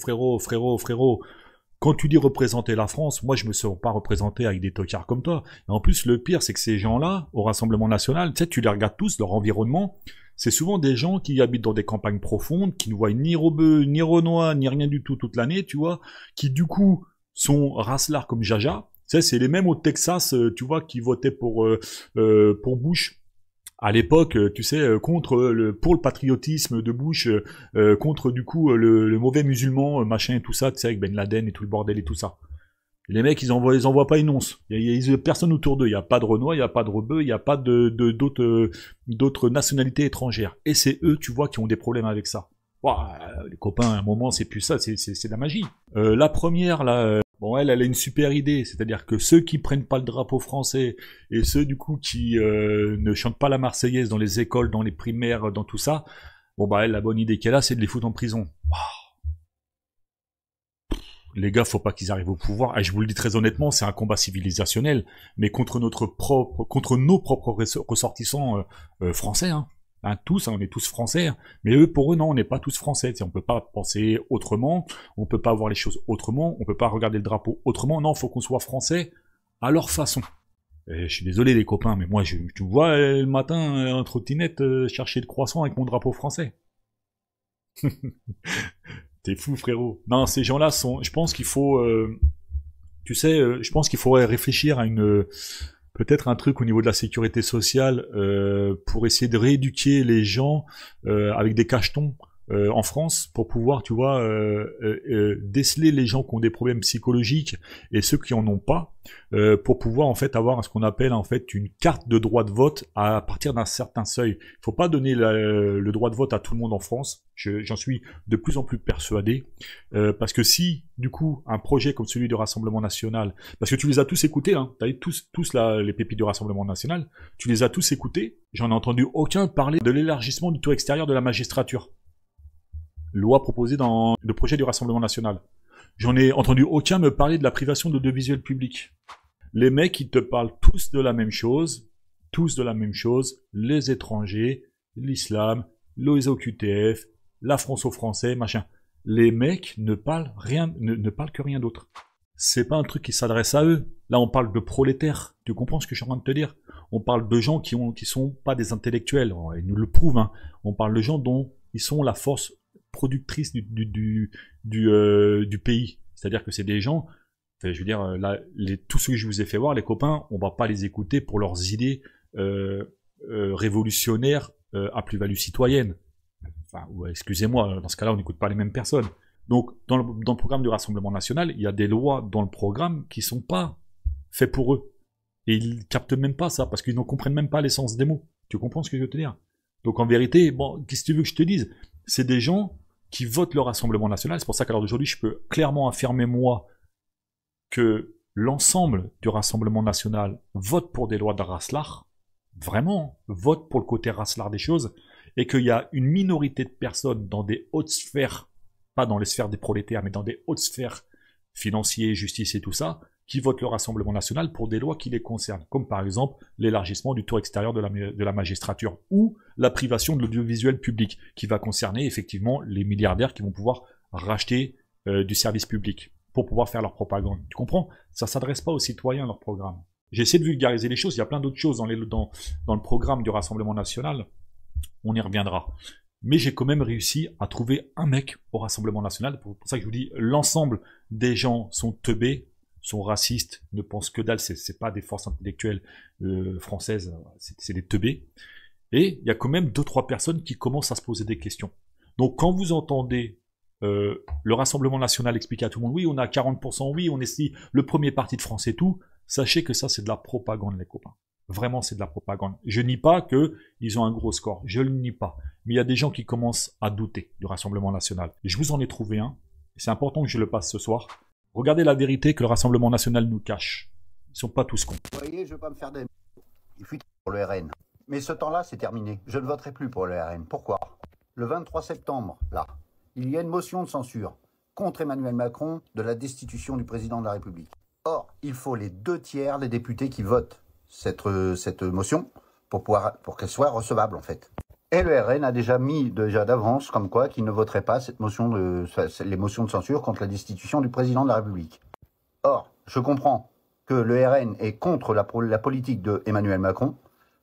Quand tu dis représenter la France, moi je me sens pas représenté avec des tocards comme toi. Et en plus, le pire, c'est que ces gens-là, au Rassemblement National, tu sais, tu les regardes tous, leur environnement, c'est souvent des gens qui habitent dans des campagnes profondes, qui ne voient ni Rebeu, ni Renoir, ni rien du tout toute l'année, tu vois, qui du coup sont racelards comme Jaja. Tu sais, c'est les mêmes au Texas, tu vois, qui votaient pour Bush. À l'époque, tu sais, pour le patriotisme de Bush, contre du coup le mauvais musulman, machin et tout ça, tu sais, avec Ben Laden et tout le bordel et tout ça. Et les mecs, ils envoient pas une once. Il y a personne autour d'eux. Il y a pas de Renoir, il y a pas de Rebeu, il y a pas d'autres nationalités étrangères. Et c'est eux, tu vois, qui ont des problèmes avec ça. Ouah, les copains, à un moment, c'est plus ça, c'est de la magie. La première, là. Bon, elle a une super idée, c'est-à-dire que ceux qui prennent pas le drapeau français et ceux du coup qui ne chantent pas la Marseillaise dans les écoles, dans les primaires, dans tout ça, bon bah elle, la bonne idée qu'elle a, c'est de les foutre en prison. Les gars, faut pas qu'ils arrivent au pouvoir. Et je vous le dis très honnêtement, c'est un combat civilisationnel, mais contre nos propres ressortissants français, hein. Hein, tous, hein, on est tous français, hein. Mais eux, pour eux, non, on n'est pas tous français. On peut pas penser autrement, on peut pas voir les choses autrement, on peut pas regarder le drapeau autrement. Non, faut qu'on soit français à leur façon. Et je suis désolé les copains, mais moi, tu vois le matin en trottinette chercher de croissants avec mon drapeau français. T'es fou, frérot. Non, ces gens-là sont. Je pense qu'il faut. Tu sais, je pense qu'il faudrait réfléchir à peut-être un truc au niveau de la sécurité sociale pour essayer de rééduquer les gens avec des cachetons en France pour pouvoir, tu vois, déceler les gens qui ont des problèmes psychologiques et ceux qui en ont pas pour pouvoir en fait avoir ce qu'on appelle en fait une carte de droit de vote à partir d'un certain seuil. Il faut pas donner le droit de vote à tout le monde en France. J'en suis de plus en plus persuadé parce que si du coup un projet comme celui du Rassemblement National, parce que tu les as tous écoutés, hein, t'as eu tous là les pépites du Rassemblement National, tu les as tous écoutés. J'en ai entendu aucun parler de l'élargissement du tour extérieur de la magistrature. Loi proposée dans le projet du Rassemblement National. J'en ai entendu aucun me parler de la privation d'audiovisuel public. Les mecs, ils te parlent tous de la même chose, les étrangers, l'islam, les OQTF, la France aux Français, machin. Les mecs ne parlent que rien d'autre. C'est pas un truc qui s'adresse à eux. Là, on parle de prolétaires. Tu comprends ce que je suis en train de te dire? On parle de gens qui sont pas des intellectuels. Ils nous le prouvent, hein. On parle de gens dont ils sont la force productrice du pays. C'est-à-dire que c'est des gens, je veux dire, là, tous ceux que je vous ai fait voir, les copains, on va pas les écouter pour leurs idées révolutionnaires à plus-value citoyenne. Enfin, ouais, excusez-moi, dans ce cas-là, on n'écoute pas les mêmes personnes. Donc, dans le programme du Rassemblement National, il y a des lois dans le programme qui sont pas faites pour eux. Et ils captent même pas ça, parce qu'ils ne comprennent même pas l'essence des mots. Tu comprends ce que je veux te dire? Donc, en vérité, bon, qu'est-ce que tu veux que je te dise? C'est des gens qui votent le Rassemblement National. C'est pour ça qu'à l'heure d'aujourd'hui, je peux clairement affirmer, moi, que l'ensemble du Rassemblement National vote pour des lois de racelard, vraiment, vote pour le côté racelard des choses, et qu'il y a une minorité de personnes dans des hautes sphères, pas dans les sphères des prolétaires, mais dans des hautes sphères financiers, justice et tout ça, qui votent le Rassemblement national pour des lois qui les concernent, comme par exemple l'élargissement du tour extérieur de la magistrature, ou la privation de l'audiovisuel public, qui va concerner effectivement les milliardaires qui vont pouvoir racheter du service public pour pouvoir faire leur propagande. Tu comprends? Ça ne s'adresse pas aux citoyens, leur programme. J'essaie de vulgariser les choses, il y a plein d'autres choses dans le programme du Rassemblement national, on y reviendra. Mais j'ai quand même réussi à trouver un mec au Rassemblement national, pour ça que je vous dis, l'ensemble des gens sont teubés, sont racistes, ne pensent que dalle, c'est pas des forces intellectuelles françaises, c'est des teubés. Et il y a quand même 2-3 personnes qui commencent à se poser des questions. Donc quand vous entendez le Rassemblement national expliquer à tout le monde, oui on a 40%, oui on est si le premier parti de France et tout, sachez que ça c'est de la propagande les copains. Vraiment c'est de la propagande. Je nie pas qu'ils ont un gros score, je le nie pas. Mais il y a des gens qui commencent à douter du Rassemblement national. Et je vous en ai trouvé un, c'est important que je le passe ce soir. Regardez la vérité que le Rassemblement national nous cache. Ils sont pas tous cons. Vous voyez, je ne veux pas me faire des... Il fut pour le RN. Mais ce temps-là, c'est terminé. Je ne voterai plus pour le RN. Pourquoi? Le 23 septembre, là, il y a une motion de censure contre Emmanuel Macron de la destitution du président de la République. Or, il faut les 2/3 des députés qui votent cette motion pour qu'elle soit recevable, en fait. Et le RN a déjà mis d'avance comme quoi qu'il ne voterait pas les motions de censure contre la destitution du président de la République. Or, je comprends que le RN est contre la politique de Emmanuel Macron.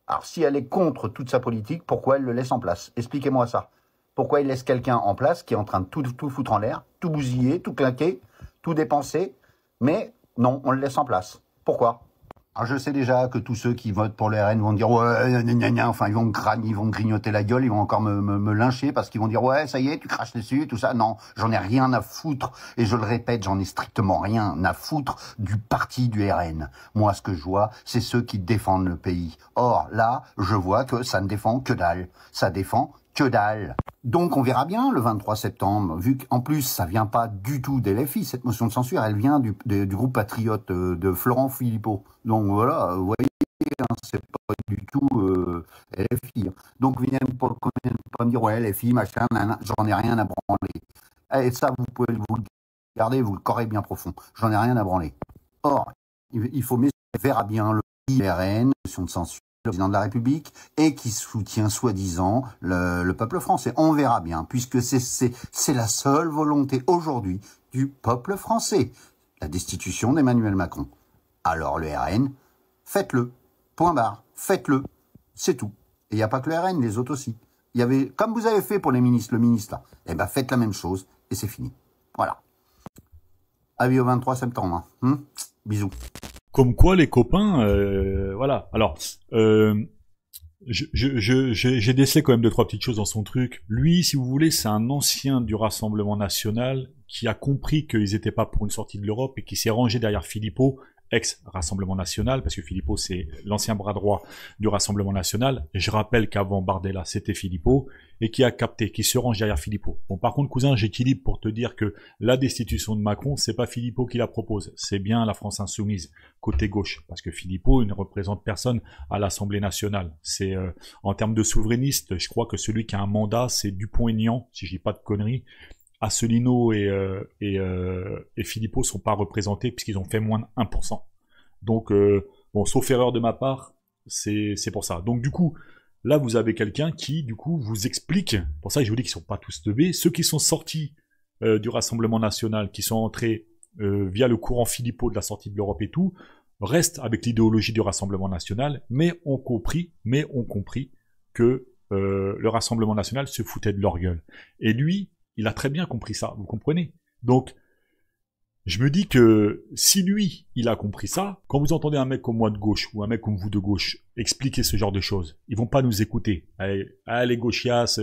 Alors, si elle est contre toute sa politique, pourquoi elle le laisse en place? Expliquez-moi ça. Pourquoi il laisse quelqu'un en place qui est en train de tout foutre en l'air, tout bousiller, tout claquer, tout dépenser, mais non, on le laisse en place. Pourquoi? Alors je sais déjà que tous ceux qui votent pour le RN vont dire ouais, enfin ils vont grignoter la gueule, ils vont encore me lyncher parce qu'ils vont dire ouais, ça y est, tu craches dessus, tout ça. Non, j'en ai rien à foutre, et je le répète, j'en ai strictement rien à foutre du parti du RN. Moi, ce que je vois, c'est ceux qui défendent le pays. Or, là, je vois que ça ne défend que dalle. Ça défend que dalle. Donc on verra bien le 23 septembre, vu qu'en plus ça vient pas du tout des LFI, cette motion de censure, elle vient du groupe patriote de Florent Philippot. Donc voilà, vous voyez, hein, c'est pas du tout LFI. Donc viennent pas me dire ouais LFI, machin, j'en ai rien à branler. Et ça, vous pouvez vous le garder, vous le correz bien profond. J'en ai rien à branler. Or, il faut verra bien le RN, motion de censure, le président de la République, et qui soutient soi-disant le peuple français. On verra bien, puisque c'est la seule volonté aujourd'hui du peuple français, la destitution d'Emmanuel Macron. Alors le RN, faites-le, point barre, faites-le, c'est tout. Et il n'y a pas que le RN, les autres aussi. Il y avait, comme vous avez fait pour les ministres, le ministre là, eh ben faites la même chose, et c'est fini. Voilà. Avis au 23 septembre. Hein. Bisous. Comme quoi les copains, voilà. Alors, j'ai décelé quand même 2-3 petites choses dans son truc. Lui, si vous voulez, c'est un ancien du Rassemblement national qui a compris qu'ils n'étaient pas pour une sortie de l'Europe et qui s'est rangé derrière Philippot, ex-Rassemblement national, parce que Philippot, c'est l'ancien bras droit du Rassemblement national. Et je rappelle qu'avant Bardella, c'était Philippot, et qui a capté, qui se range derrière Philippot. Bon, par contre, cousin, j'équilibre pour te dire que la destitution de Macron, c'est pas Philippot qui la propose, c'est bien la France insoumise, côté gauche, parce que Philippot, il ne représente personne à l'Assemblée nationale. C'est, en termes de souverainiste, je crois que celui qui a un mandat, c'est Dupont-Aignan, si je dis pas de conneries. Asselineau et Philippot sont pas représentés puisqu'ils ont fait moins de 1%. Donc, bon, sauf erreur de ma part, c'est pour ça. Donc, du coup, là, vous avez quelqu'un qui, du coup, vous explique, pour ça que je vous dis qu'ils sont pas tous teubés, ceux qui sont sortis du Rassemblement national, qui sont entrés via le courant Philippot de la sortie de l'Europe et tout, restent avec l'idéologie du Rassemblement national, mais ont compris que le Rassemblement national se foutait de leur gueule. Et lui, il a très bien compris ça, vous comprenez? Donc, je me dis que si lui, il a compris ça, quand vous entendez un mec comme moi de gauche, ou un mec comme vous de gauche, expliquer ce genre de choses, ils vont pas nous écouter. Les gauchias,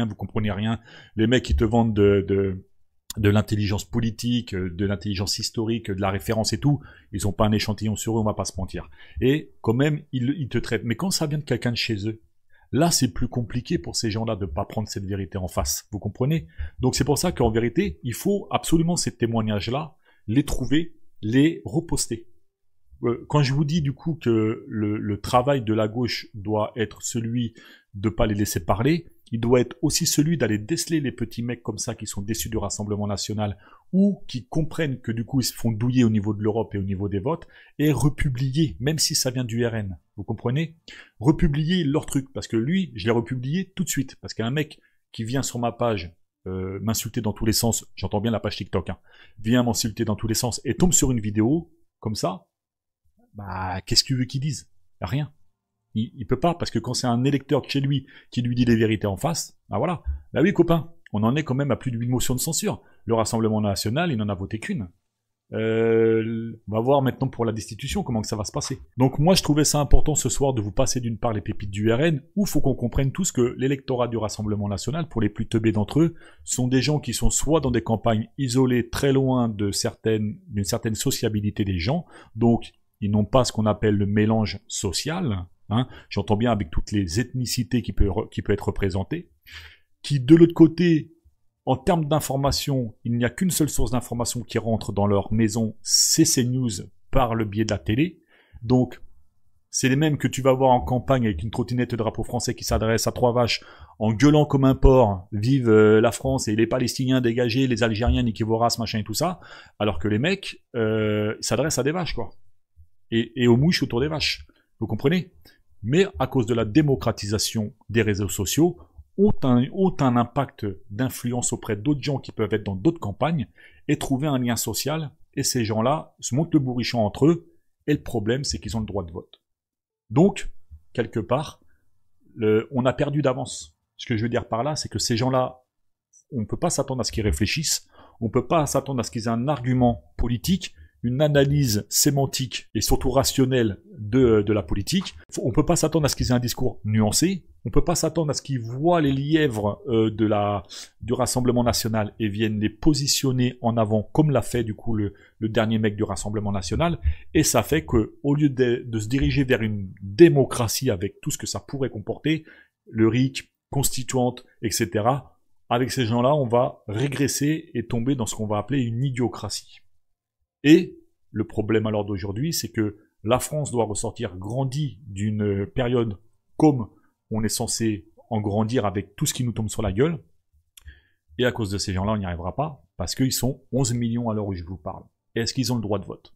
vous comprenez rien. Les mecs qui te vendent de l'intelligence politique, de l'intelligence historique, de la référence et tout, ils ont pas un échantillon sur eux, on va pas se mentir. Et quand même, ils te traitent. Mais quand ça vient de quelqu'un de chez eux, là, c'est plus compliqué pour ces gens-là de ne pas prendre cette vérité en face. Vous comprenez? Donc c'est pour ça qu'en vérité, il faut absolument ces témoignages-là, les trouver, les reposter. Quand je vous dis du coup que le travail de la gauche doit être celui de ne pas les laisser parler, il doit être aussi celui d'aller déceler les petits mecs comme ça qui sont déçus du Rassemblement National ou qui comprennent que du coup ils se font douiller au niveau de l'Europe et au niveau des votes et republier, même si ça vient du RN. Vous comprenez? Republier leur truc, parce que lui, je l'ai republié tout de suite, parce qu'un mec qui vient sur ma page m'insulter dans tous les sens, j'entends bien la page TikTok, hein, vient m'insulter dans tous les sens et tombe sur une vidéo comme ça, bah qu'est-ce que tu veux qu'il dise? Rien. Il peut pas, parce que quand c'est un électeur de chez lui qui lui dit les vérités en face, bah voilà. Bah oui, copain, on en est quand même à plus de 8 motions de censure. Le Rassemblement National, il n'en a voté qu'une. On va voir maintenant pour la destitution comment que ça va se passer. Donc moi, je trouvais ça important ce soir de vous passer d'une part les pépites du RN, où faut qu'on comprenne tous que l'électorat du Rassemblement National, pour les plus teubés d'entre eux, sont des gens qui sont soit dans des campagnes isolées, très loin d'une certaine sociabilité des gens, donc ils n'ont pas ce qu'on appelle le mélange social. Hein, j'entends bien avec toutes les ethnicités qui peut être représentées, qui de l'autre côté, en termes d'information, il n'y a qu'une seule source d'information qui rentre dans leur maison, c'est CNews par le biais de la télé. Donc, c'est les mêmes que tu vas voir en campagne avec une trottinette de drapeau français qui s'adresse à trois vaches en gueulant comme un porc, vive la France et les Palestiniens dégagés, les Algériens niquez vos races, machin et tout ça, alors que les mecs s'adressent à des vaches, quoi. Et aux mouches autour des vaches. Vous comprenez? Mais à cause de la démocratisation des réseaux sociaux, ont un impact d'influence auprès d'autres gens qui peuvent être dans d'autres campagnes et trouver un lien social. Et ces gens-là se montent le bourrichon entre eux. Et le problème, c'est qu'ils ont le droit de vote. Donc, quelque part, on a perdu d'avance. Ce que je veux dire par là, c'est que ces gens-là, on ne peut pas s'attendre à ce qu'ils réfléchissent. On ne peut pas s'attendre à ce qu'ils aient un argument politique, une analyse sémantique et surtout rationnelle de la politique. On ne peut pas s'attendre à ce qu'ils aient un discours nuancé. On ne peut pas s'attendre à ce qu'ils voient les lièvres du Rassemblement National et viennent les positionner en avant, comme l'a fait du coup le dernier mec du Rassemblement National. Et ça fait qu'au lieu de se diriger vers une démocratie avec tout ce que ça pourrait comporter, le RIC, constituante, etc., avec ces gens-là, on va régresser et tomber dans ce qu'on va appeler une idiocratie. Et le problème alors d'aujourd'hui, c'est que la France doit ressortir grandie d'une période comme on est censé en grandir avec tout ce qui nous tombe sur la gueule. Et à cause de ces gens-là, on n'y arrivera pas, parce qu'ils sont 11 millions à l'heure où je vous parle. Est-ce qu'ils ont le droit de vote?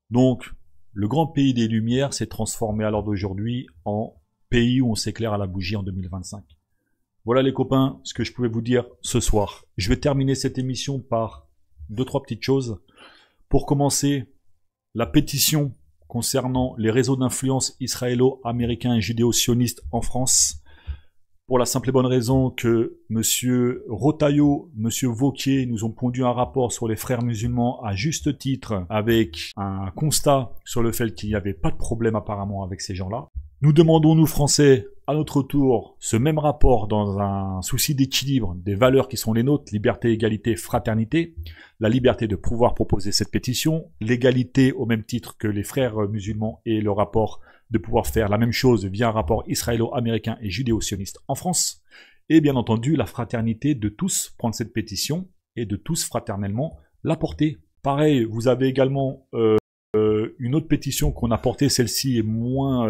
Donc, le grand pays des Lumières s'est transformé à l'heure d'aujourd'hui en pays où on s'éclaire à la bougie en 2025. Voilà les copains, ce que je pouvais vous dire ce soir. Je vais terminer cette émission par 2-3 petites choses. Pour commencer, la pétition concernant les réseaux d'influence israélo-américains et judéo-sionistes en France, pour la simple et bonne raison que M. Rotaillot, M. Wauquiez nous ont pondu un rapport sur les frères musulmans à juste titre, avec un constat sur le fait qu'il n'y avait pas de problème apparemment avec ces gens-là. Nous demandons, nous Français, à notre tour, ce même rapport dans un souci d'équilibre des valeurs qui sont les nôtres, liberté, égalité, fraternité, la liberté de pouvoir proposer cette pétition, l'égalité au même titre que les frères musulmans et le rapport de pouvoir faire la même chose via un rapport israélo-américain et judéo-sioniste en France, et bien entendu la fraternité de tous prendre cette pétition et de tous fraternellement la porter. Pareil, vous avez également une autre pétition qu'on a portée, celle-ci est moins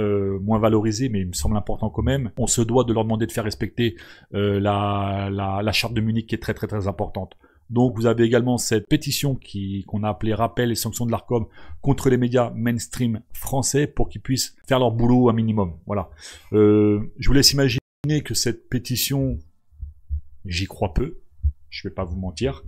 valorisée, mais il me semble important quand même. On se doit de leur demander de faire respecter la charte de Munich qui est très très très importante. Donc vous avez également cette pétition qu'on a appelée Rappel et sanctions de l'Arcom contre les médias mainstream français pour qu'ils puissent faire leur boulot un minimum. Voilà. Je vous laisse imaginer que cette pétition, j'y crois peu, je vais pas vous mentir,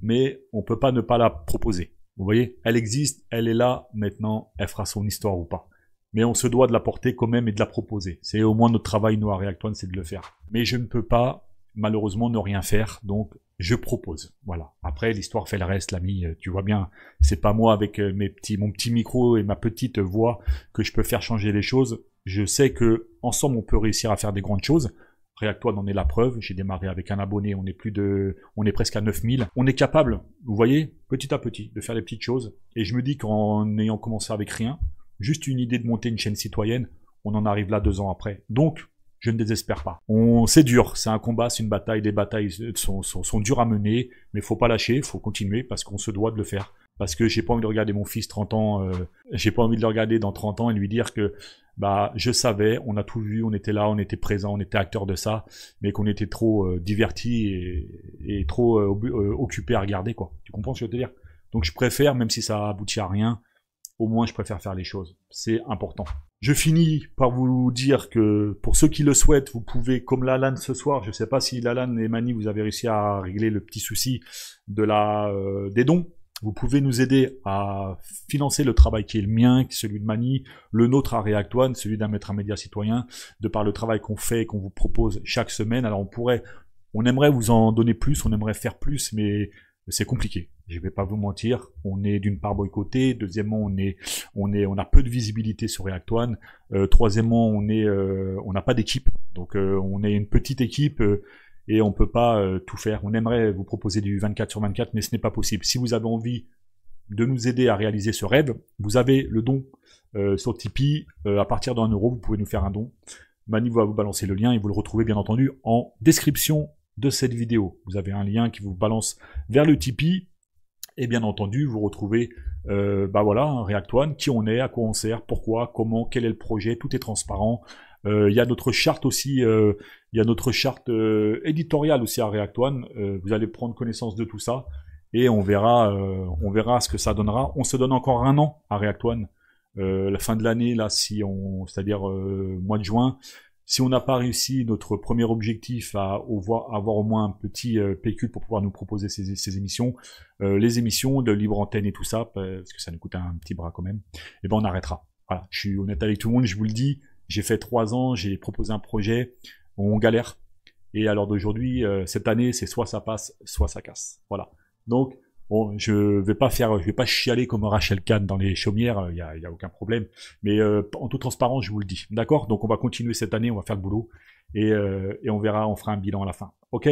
mais on peut pas ne pas la proposer. Vous voyez, elle existe, elle est là, maintenant, elle fera son histoire ou pas. Mais on se doit de la porter quand même et de la proposer. C'est au moins notre travail, nous, à React-One, c'est de le faire. Mais je ne peux pas, malheureusement, ne rien faire, donc je propose. Voilà. Après, l'histoire fait le reste, l'ami. Tu vois bien, c'est pas moi avec mon petit micro et ma petite voix que je peux faire changer les choses. Je sais que ensemble, on peut réussir à faire des grandes choses. React-One en est la preuve, j'ai démarré avec un abonné, on est presque à 9000. On est capable, vous voyez, petit à petit, de faire des petites choses. Et je me dis qu'en ayant commencé avec rien, juste une idée de monter une chaîne citoyenne, on en arrive là 2 ans après. Donc, je ne désespère pas. C'est dur, c'est un combat, c'est une bataille, les batailles sont dures à mener, mais faut pas lâcher, faut continuer parce qu'on se doit de le faire. Parce que j'ai pas envie de regarder mon fils 30 ans, j'ai pas envie de le regarder dans 30 ans et lui dire que bah je savais, on a tout vu, on était là, on était présent, on était acteur de ça, mais qu'on était trop divertis et trop occupés à regarder, quoi. Tu comprends ce que je veux te dire? Donc je préfère, même si ça aboutit à rien, au moins je préfère faire les choses. C'est important. Je finis par vous dire que pour ceux qui le souhaitent, vous pouvez, comme Lalanne ce soir, je sais pas si Lalanne et Mani, vous avez réussi à régler le petit souci de des dons. Vous pouvez nous aider à financer le travail qui est le mien, celui de Mani, le nôtre à React One, celui d'un maître à média citoyen, de par le travail qu'on fait et qu'on vous propose chaque semaine. Alors on aimerait vous en donner plus, on aimerait faire plus, mais c'est compliqué. Je vais pas vous mentir. On est d'une part boycotté, deuxièmement on a peu de visibilité sur React One, troisièmement on n'a pas d'équipe, donc on est une petite équipe. Et on peut pas tout faire. On aimerait vous proposer du 24/24, mais ce n'est pas possible. Si vous avez envie de nous aider à réaliser ce rêve, vous avez le don sur Tipeee. À partir d'1 euro, vous pouvez nous faire un don. Mani va vous balancer le lien et vous le retrouvez bien entendu en description de cette vidéo. Vous avez un lien qui vous balance vers le Tipeee. Et bien entendu, vous retrouvez bah voilà, un React One, qui on est, à quoi on sert, pourquoi, comment, quel est le projet, tout est transparent. Il y a notre charte aussi, il y a notre charte éditoriale aussi à React One. Vous allez prendre connaissance de tout ça et on verra ce que ça donnera. On se donne encore 1 an à React One. La fin de l'année, là, c'est-à-dire mois de juin, si on n'a pas réussi notre premier objectif à avoir au moins un petit pécule pour pouvoir nous proposer ces émissions, les émissions de libre antenne et tout ça, parce que ça nous coûte un petit bras quand même, et ben on arrêtera. Voilà, je suis honnête avec tout le monde, je vous le dis. J'ai fait 3 ans, j'ai proposé un projet, on galère. Et alors d'aujourd'hui, cette année, c'est soit ça passe, soit ça casse. Voilà. Donc, bon, je vais pas chialer comme Rachel Kahn dans les chaumières, il y a aucun problème. Mais en toute transparence, je vous le dis. D'accord? Donc on va continuer cette année, on va faire le boulot. Et on verra, on fera un bilan à la fin. Ok?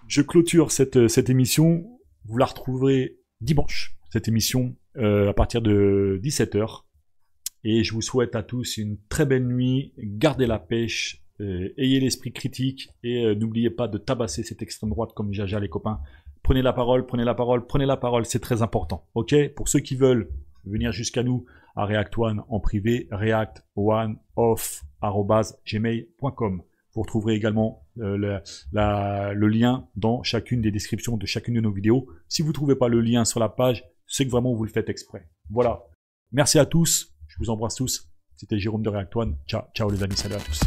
Je clôture cette émission. Vous la retrouverez dimanche, cette émission, à partir de 17h. Et je vous souhaite à tous une très belle nuit, gardez la pêche, ayez l'esprit critique et n'oubliez pas de tabasser cette extrême droite comme Jaja les copains. Prenez la parole, prenez la parole, prenez la parole, c'est très important. Ok? Pour ceux qui veulent venir jusqu'à nous à React One en privé, reactoneoff@gmail.com. Vous retrouverez également le lien dans chacune des descriptions de chacune de nos vidéos. Si vous ne trouvez pas le lien sur la page, c'est que vraiment vous le faites exprès. Voilà. Merci à tous. Je vous embrasse tous. C'était Jérôme de React One. Ciao, ciao les amis, salut à tous.